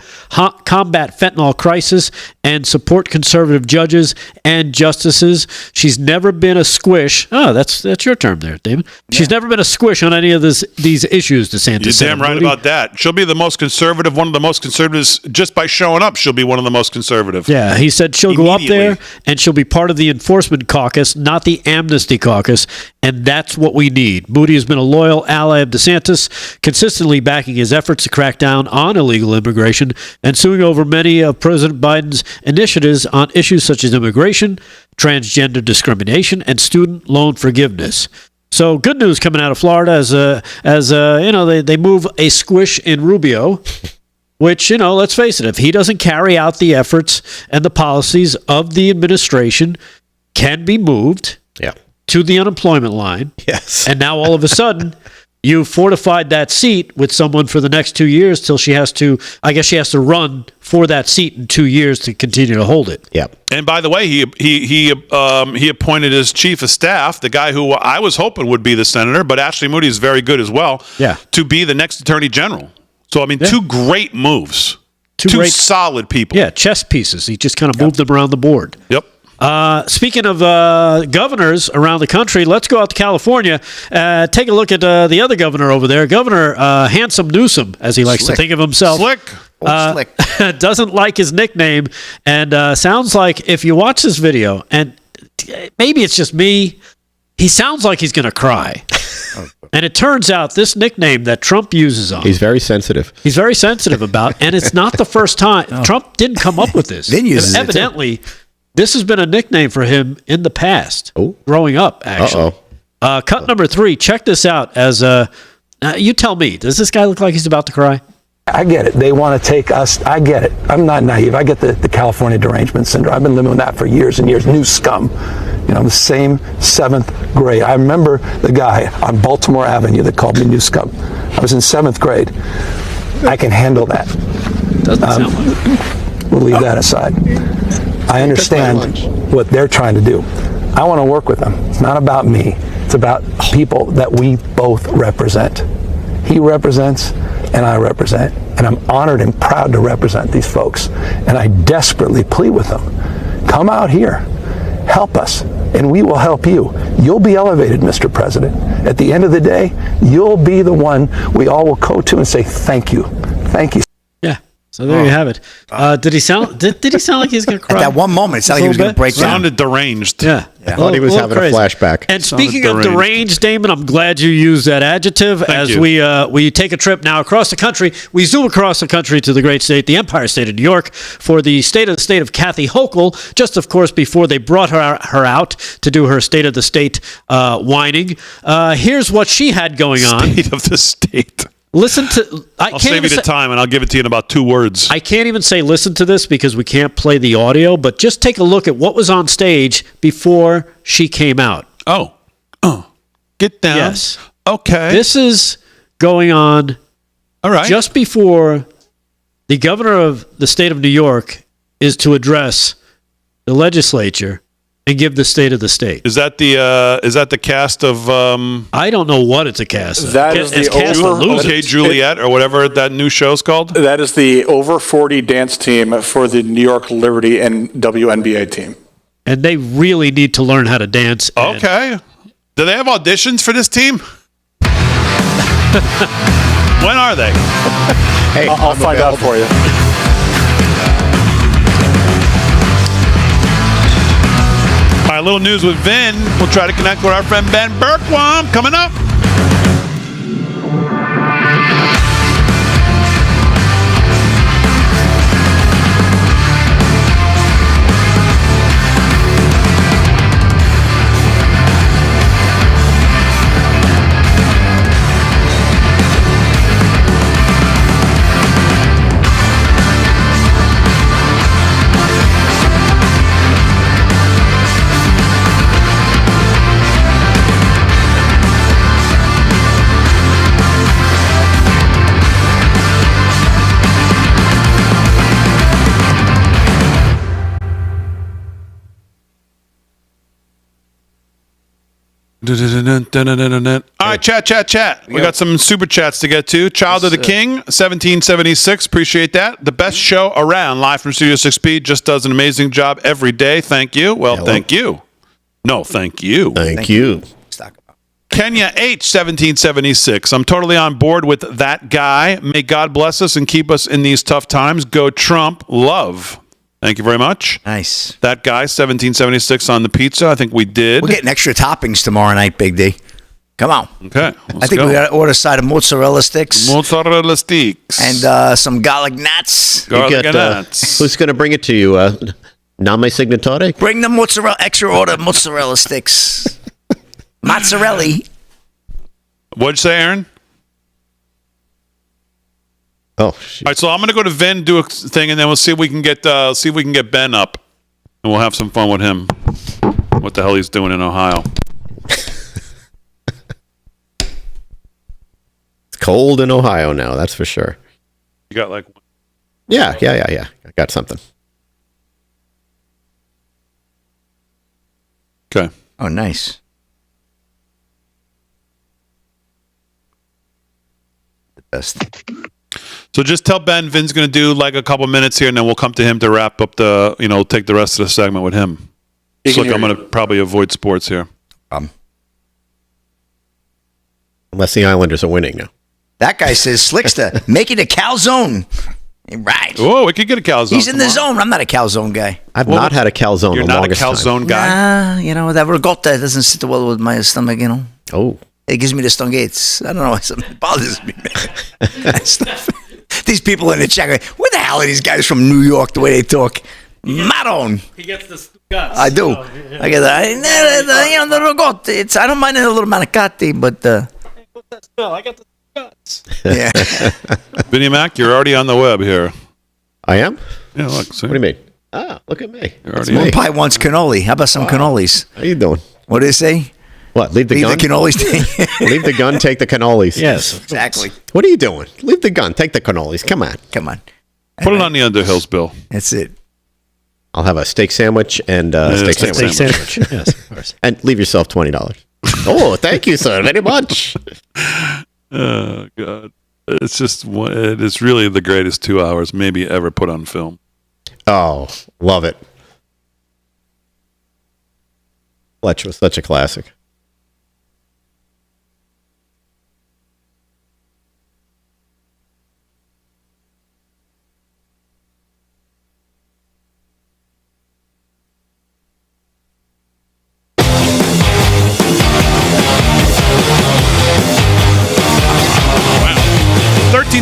combat fentanyl crisis, and support conservative judges and justices. She's never been a squish. Oh, that's your term there, David. She's never been a squish on any of these issues, DeSantis. You're damn right about that. She'll be the most conservative, one of the most conservatives. Just by showing up, she'll be one of the most conservative. Yeah, he said she'll go up there and she'll be part of the enforcement caucus, not the amnesty caucus, and that's what we need. Moody has been a loyal ally of DeSantis, consistently backing his efforts to crack down on illegal immigration and suing over many of President Biden's initiatives on issues such as immigration, transgender discrimination, and student loan forgiveness. So good news coming out of Florida as you know, they move a squish in Rubio, which, you know, let's face it, if he doesn't carry out the efforts and the policies of the administration, can be moved to the unemployment line. Yes. And now all of a sudden, you fortified that seat with someone for the next 2 years till she has to, I guess she has to run for that seat in 2 years to continue to hold it. Yep. And by the way, he appointed as chief of staff the guy who I was hoping would be the senator, but Ashley Moody is very good as well. Yeah. To be the next attorney general. So I mean, two great moves, two great, solid people. Yeah, chess pieces. He just kind of moved them around the board. Yep. Speaking of governors around the country, let's go out to California. Take a look at the other governor over there, Governor Handsome Newsom, as he likes to think of himself. Slick. Doesn't like his nickname, and sounds like, if you watch this video, and maybe it's just me, he sounds like he's going to cry. And it turns out this nickname that Trump uses on, he's very sensitive. He's very sensitive about, and it's not the first time. Trump didn't come up with this. Evidently, this has been a nickname for him in the past, growing up, actually. Cut number 3. Check this out. As you tell me, does this guy look like he's about to cry? I get it. They want to take us. I get it. I'm not naive. I get the California derangement syndrome. I've been living with that for years and years. New scum. You know, the same 7th grade. I remember the guy on Baltimore Avenue that called me new scum. I was in 7th grade. I can handle that. Doesn't sound like. We'll leave that aside. I understand what they're trying to do. I want to work with them. It's not about me. It's about people that we both represent. He represents and I represent. And I'm honored and proud to represent these folks. And I desperately plead with them. Come out here. Help us. And we will help you. You'll be elevated, Mr. President. At the end of the day, you'll be the one we all will go to and say, thank you. Thank you. Yeah. So there you have it. Did he sound like he's going to cry? At that one moment, it sounded like he was going to break down. Sounded deranged. Yeah. I thought he was having crazy. a flashback. And speaking of deranged, Damon, I'm glad you used that adjective. We take a trip now across the country. We zoom across the country to the great state, the Empire State of New York, for the state of Kathy Hochul, just, of course, before they brought her out to do her State of the State whining. Here's what she had going on. State of the State. Listen to. I'll save you the time, and I'll give it to you in about 2 words. I can't even say listen to this because we can't play the audio, but just take a look at what was on stage before she came out. Oh. Get down. Yes. Okay. This is going on. All right. Just before the governor of the state of New York is to address the legislature and give the State of the State. Is that the cast of? I don't know what it's a cast of. That is the OK Juliet or whatever that new show's called. That is the over 40 dance team for the New York Liberty and WNBA team. And they really need to learn how to dance. Okay. Do they have auditions for this team? When are they? Hey, I'll find out for you. All right, a little news with Vin. We'll try to connect with our friend Ben Bergquam coming up. All right, chat. We got some super chats to get to. Child of the King, 1776. Appreciate that. The best show around, live from Studio 6B. Just does an amazing job every day. Thank you. Well, thank you. No, thank you. Thank you. Kenya H, 1776. I'm totally on board with that guy. May God bless us and keep us in these tough times. Go Trump. Love. Thank you very much. Nice. That guy, 1776 on the pizza. I think we did. We're getting extra toppings tomorrow night, Big D. Come on. Okay. I think we got to order a side of mozzarella sticks. Mozzarella sticks. And some garlic nuts. Garlic nuts. Who's going to bring it to you? Name Signatore? Bring the mozzarella, extra order mozzarella sticks. Mozzarella. What'd you say, Aaron? Oh, all right. So I'm going to go to Vin, do a thing, and then we'll see if we can get Ben up, and we'll have some fun with him. What the hell he's doing in Ohio? It's cold in Ohio now, that's for sure. You got like... Yeah. I got something. Okay. Oh, nice. The best. So just tell Ben Vin's going to do like a couple minutes here, and then we'll come to him to wrap up the, take the rest of the segment with him. So look, I'm going to probably avoid sports here. Unless the Islanders are winning now. That guy says, Slickster, make it a calzone. Right. Oh, we could get a calzone. He's in the zone. I'm not a calzone guy. I've not had a calzone. You're the not a longest calzone time. guy? Nah, that ricotta doesn't sit well with my stomach, Oh. It gives me the stongates. I don't know why something bothers me. These people in the chat go, where the hell are these guys from New York, the way they talk? Maron. He gets the guts. I do. I get that. The ricotta. I don't mind a little manicotti, but... What's that smell? I got the guts. Yeah. Vinnie Mac, you're already on the web here. I am? Yeah, look. See. What do you mean? Ah, look at me. One pie wants cannoli. How about some cannolis? How you doing? What do they say? What, leave the gun? Leave the cannolis. Leave the gun, take the cannolis. Yes, exactly. What are you doing? Leave the gun, take the cannolis. Come on. Put it on the Underhills, Bill. That's it. I'll have a steak sandwich and steak sandwich. Yes, of course. And leave yourself $20. Oh, thank you, sir, very much. Oh, God. It is really the greatest 2 hours maybe ever put on film. Oh, love it. Fletch was such a classic.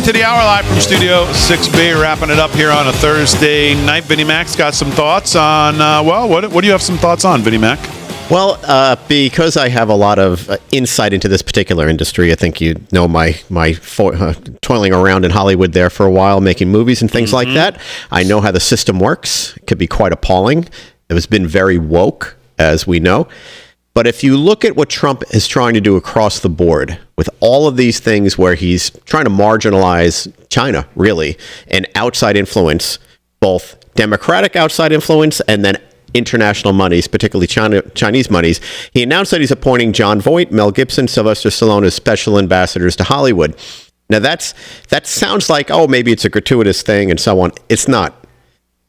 To the hour, live from Studio 6B, wrapping it up here on a Thursday night. Vinnie Mac's got some thoughts on, what do you have some thoughts on, Vinnie Mac? Well, because I have a lot of insight into this particular industry, I think you know my toiling around in Hollywood there for a while, making movies and things like that. I know how the system works. It could be quite appalling. It has been very woke, as we know. But if you look at what Trump is trying to do across the board with all of these things where he's trying to marginalize China, really, and outside influence, both democratic outside influence and then international monies, particularly Chinese monies, he announced that he's appointing John Voight, Mel Gibson, Sylvester Stallone as special ambassadors to Hollywood. Now, that sounds like, oh, maybe it's a gratuitous thing and so on. It's not.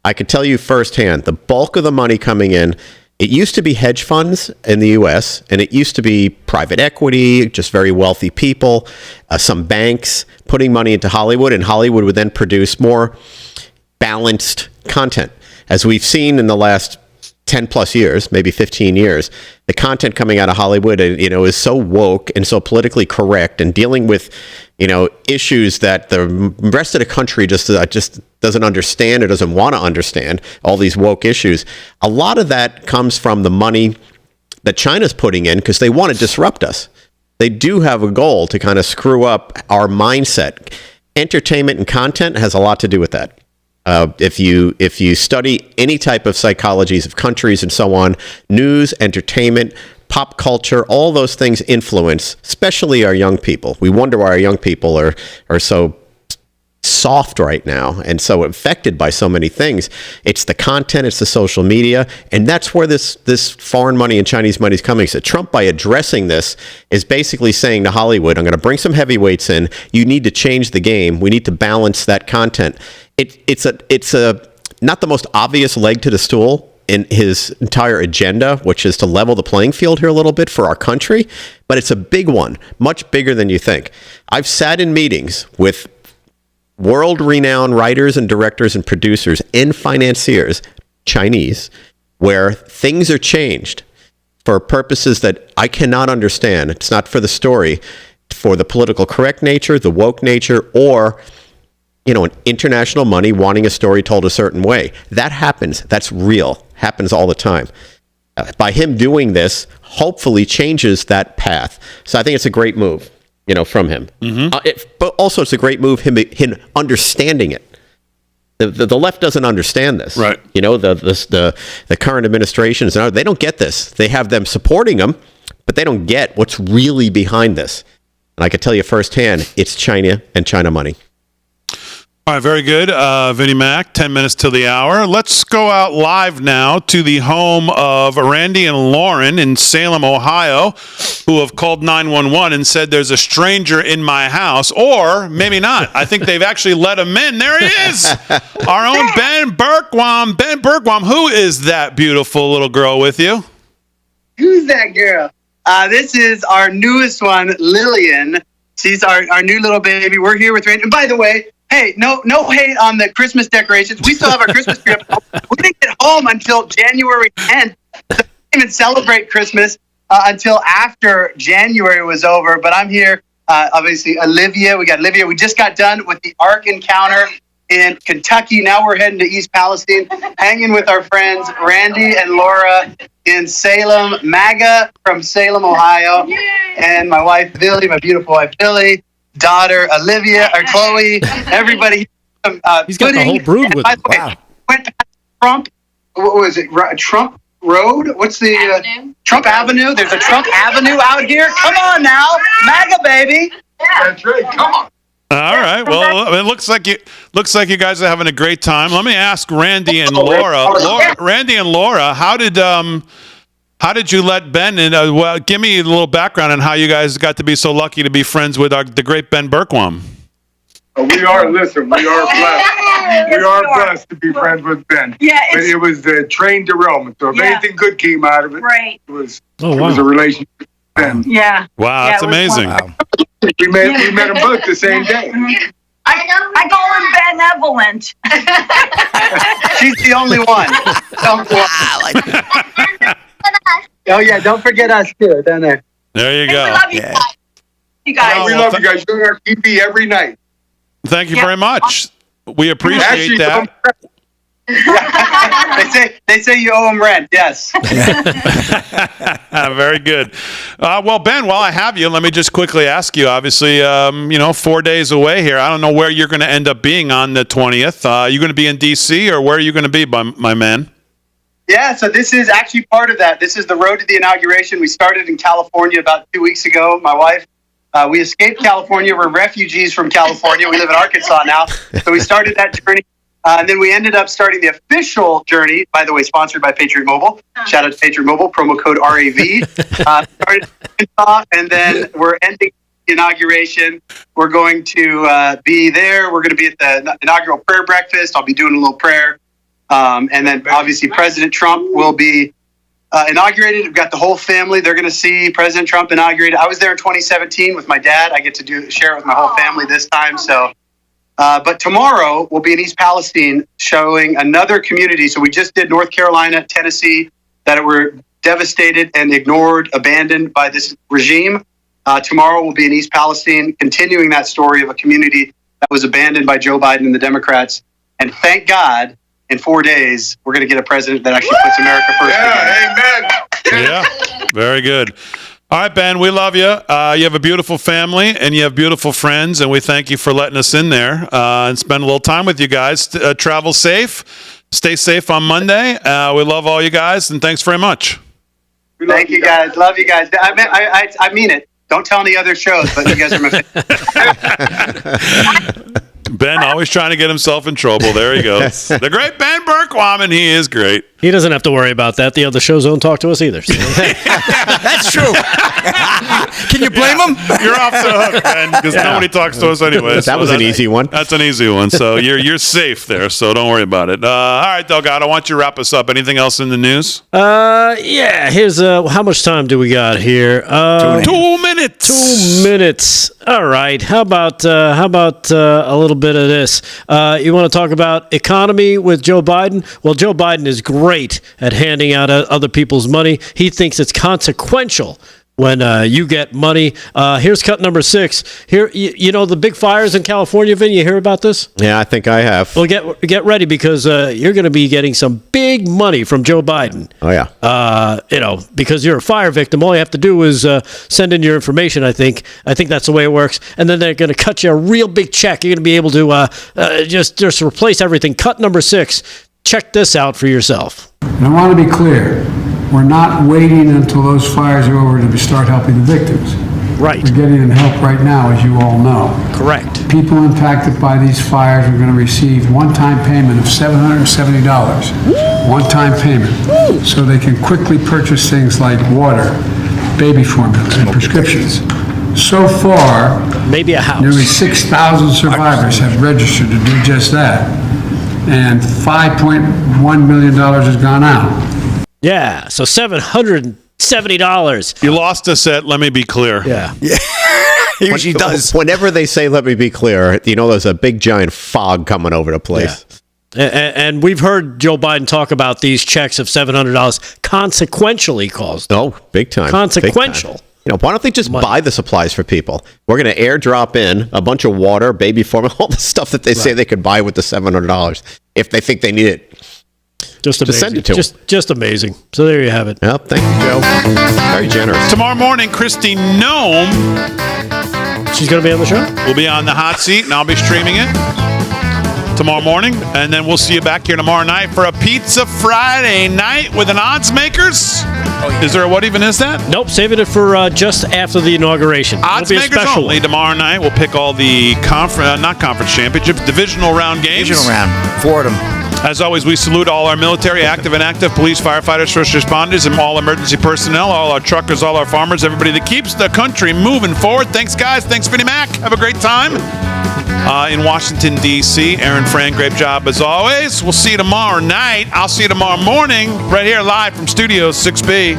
I could tell you firsthand, the bulk of the money coming in, it used to be hedge funds in the U.S., and it used to be private equity, just very wealthy people, some banks putting money into Hollywood, and Hollywood would then produce more balanced content. As we've seen in the last 10 plus years, maybe 15 years, the content coming out of Hollywood, is so woke and so politically correct and dealing with, issues that the rest of the country just doesn't understand or doesn't want to understand, all these woke issues. A lot of that comes from the money that China's putting in because they want to disrupt us. They do have a goal to kind of screw up our mindset. Entertainment and content has a lot to do with that. If you study any type of psychologies of countries and so on, news, entertainment, pop culture, all those things influence, especially our young people. We wonder why our young people are so soft right now and so affected by so many things. It's the content, it's the social media, and that's where this foreign money and Chinese money is coming. So Trump, by addressing this, is basically saying to Hollywood, I'm going to bring some heavyweights in. You need to change the game. We need to balance that content. It's a not the most obvious leg to the stool in his entire agenda, which is to level the playing field here a little bit for our country, but it's a big one, much bigger than you think. I've sat in meetings with world-renowned writers and directors and producers and financiers, Chinese, where things are changed for purposes that I cannot understand. It's not for the story, for the political correct nature, the woke nature, or an international money wanting a story told a certain way. That happens. That's real. Happens all the time. By him doing this, hopefully changes that path. So I think it's a great move, from him. But also it's a great move, him understanding it. The left doesn't understand this. Right. The current administrations, they don't get this. They have them supporting them, but they don't get what's really behind this. And I can tell you firsthand, it's China and China money. All right, very good. Vinnie Mac, 10 minutes till the hour. Let's go out live now to the home of Randy and Lauren in Salem, Ohio, who have called 911 and said there's a stranger in my house, or maybe not. I think they've actually let him in. There he is, our own Ben Bergquam. Ben Bergquam, who is that beautiful little girl with you? Who's that girl? This is our newest one, Lillian. She's our new little baby. We're here with Randy. And by the way, hey, no hate on the Christmas decorations. We still have our Christmas tree up. We didn't get home until January 10th. So we didn't even celebrate Christmas until after January was over. But I'm here, obviously, Olivia. We got Olivia. We just got done with the Ark encounter in Kentucky. Now we're heading to East Palestine, hanging with our friends Randy and Laura in Salem, MAGA from Salem, Ohio, and my wife, Billy, my beautiful wife, Billy. Daughter Olivia or Chloe, everybody. He's got the whole brood with him. Wow. Went past Trump. What was it? Trump Road? What's the Trump Avenue? There's a Trump Avenue out here. Come on now, MAGA baby. That's right. Come on. All right. Well, it looks like you guys are having a great time. Let me ask Randy and Laura. Randy and Laura, how did you let Ben in? Well, give me a little background on how you guys got to be so lucky to be friends with the great Ben Bergquam. We are blessed. We are blessed to be friends with Ben. Yeah, but it was the train derailment. So if anything good came out of it, it was a relationship with Ben. Yeah. Wow, that's amazing. Wow. We met them both the same day. I call him benevolent. She's the only one. Oh yeah, don't forget us too, down there. There you go. We love you guys. We love you guys. You're on our TV every night. Thank you very much. We appreciate that. They say you owe them rent. Yes. Very good. Well, Ben, while I have you, let me just quickly ask you. Obviously, 4 days away here. I don't know where you're going to end up being on the 20th. Are you going to be in D.C. or where are you going to be, my man? Yeah, so this is actually part of that. This is the road to the inauguration. We started in California about 2 weeks ago. My wife, we escaped California. We're refugees from California. We live in Arkansas now. So we started that journey. And then we ended up starting the official journey, by the way, sponsored by Patriot Mobile. Shout out to Patriot Mobile, promo code RAV. Started in Arkansas, and then we're ending the inauguration. We're going to be there. We're going to be at the inaugural prayer breakfast. I'll be doing a little prayer. And then obviously President Trump will be inaugurated. We've got the whole family. They're going to see President Trump inaugurated. I was there in 2017 with my dad. I get to share it with my whole family this time. So, but tomorrow we'll be in East Palestine showing another community. So we just did North Carolina, Tennessee, that were devastated and ignored, abandoned by this regime. Tomorrow we'll be in East Palestine, continuing that story of a community that was abandoned by Joe Biden and the Democrats. And thank God, in 4 days, we're going to get a president that actually puts America first. Amen. Yeah, very good. All right, Ben, we love you. You have a beautiful family and you have beautiful friends, and we thank you for letting us in there and spend a little time with you guys. Travel safe. Stay safe on Monday. We love all you guys, and thanks very much. Thank you, guys. Love you guys. I mean it. Don't tell any other shows, but you guys are my favorite. Ben always trying to get himself in trouble. There he goes. The great Ben Berkwamen. He is great. He doesn't have to worry about that. The other shows don't talk to us either. So. That's true. Can you blame him? You're off the hook, Ben, because nobody talks to us anyway. That was an easy one. That's an easy one. So you're safe there. So don't worry about it. All right, Delgado, I want you to wrap us up. Anything else in the news? Yeah. Here's how much time do we got here? 2 minutes. 2 minutes. All right. How about a little bit of this? You want to talk about economy with Joe Biden? Well, Joe Biden is great at handing out other people's money. He thinks it's consequential when you get money. Here's cut number 6. Here, you know the big fires in California, Vin? You hear about this? Yeah, I think I have. Well, get ready because you're going to be getting some big money from Joe Biden. Oh, yeah. Because you're a fire victim, all you have to do is send in your information, I think. I think that's the way it works. And then they're going to cut you a real big check. You're going to be able to just replace everything. Cut number 6. Check this out for yourself. And I want to be clear. We're not waiting until those fires are over to start helping the victims. Right. We're getting them help right now, as you all know. Correct. People impacted by these fires are going to receive one-time payment of $770. One-time payment. So they can quickly purchase things like water, baby formula, and prescriptions. So far, maybe a house. Nearly 6,000 survivors have registered to do just that. And $5.1 million has gone out. Yeah, so $770. You lost us at, let me be clear. Yeah. He usually does. Whenever they say, let me be clear, there's a big giant fog coming over the place. Yeah. And we've heard Joe Biden talk about these checks of $700 consequentially caused. Oh, big time. Consequential. Big time. Why don't they just buy the supplies for people? We're going to airdrop in a bunch of water, baby formula, all the stuff that they say they could buy with the $700 if they think they need it. Just amazing. Send it to them. Just amazing. So there you have it. Well, thank you, Joe. Very generous. Tomorrow morning, Kristi Noem. She's going to be on the show? We'll be on the hot seat, and I'll be streaming it tomorrow morning. And then we'll see you back here tomorrow night for a Pizza Friday night with an Odds Makers. Oh, yeah. Is there what even is that? Nope, saving it for just after the inauguration. Odds It'll be Makers a special only. Tomorrow night, we'll pick all the not conference championship, divisional round games. Divisional round. 4 of them. As always, we salute all our military, active and inactive, police, firefighters, first responders, and all emergency personnel, all our truckers, all our farmers, everybody that keeps the country moving forward. Thanks, guys. Thanks, Vinnie Mac. Have a great time in Washington, D.C. Aaron Fran, great job as always. We'll see you tomorrow night. I'll see you tomorrow morning right here live from Studio 6B.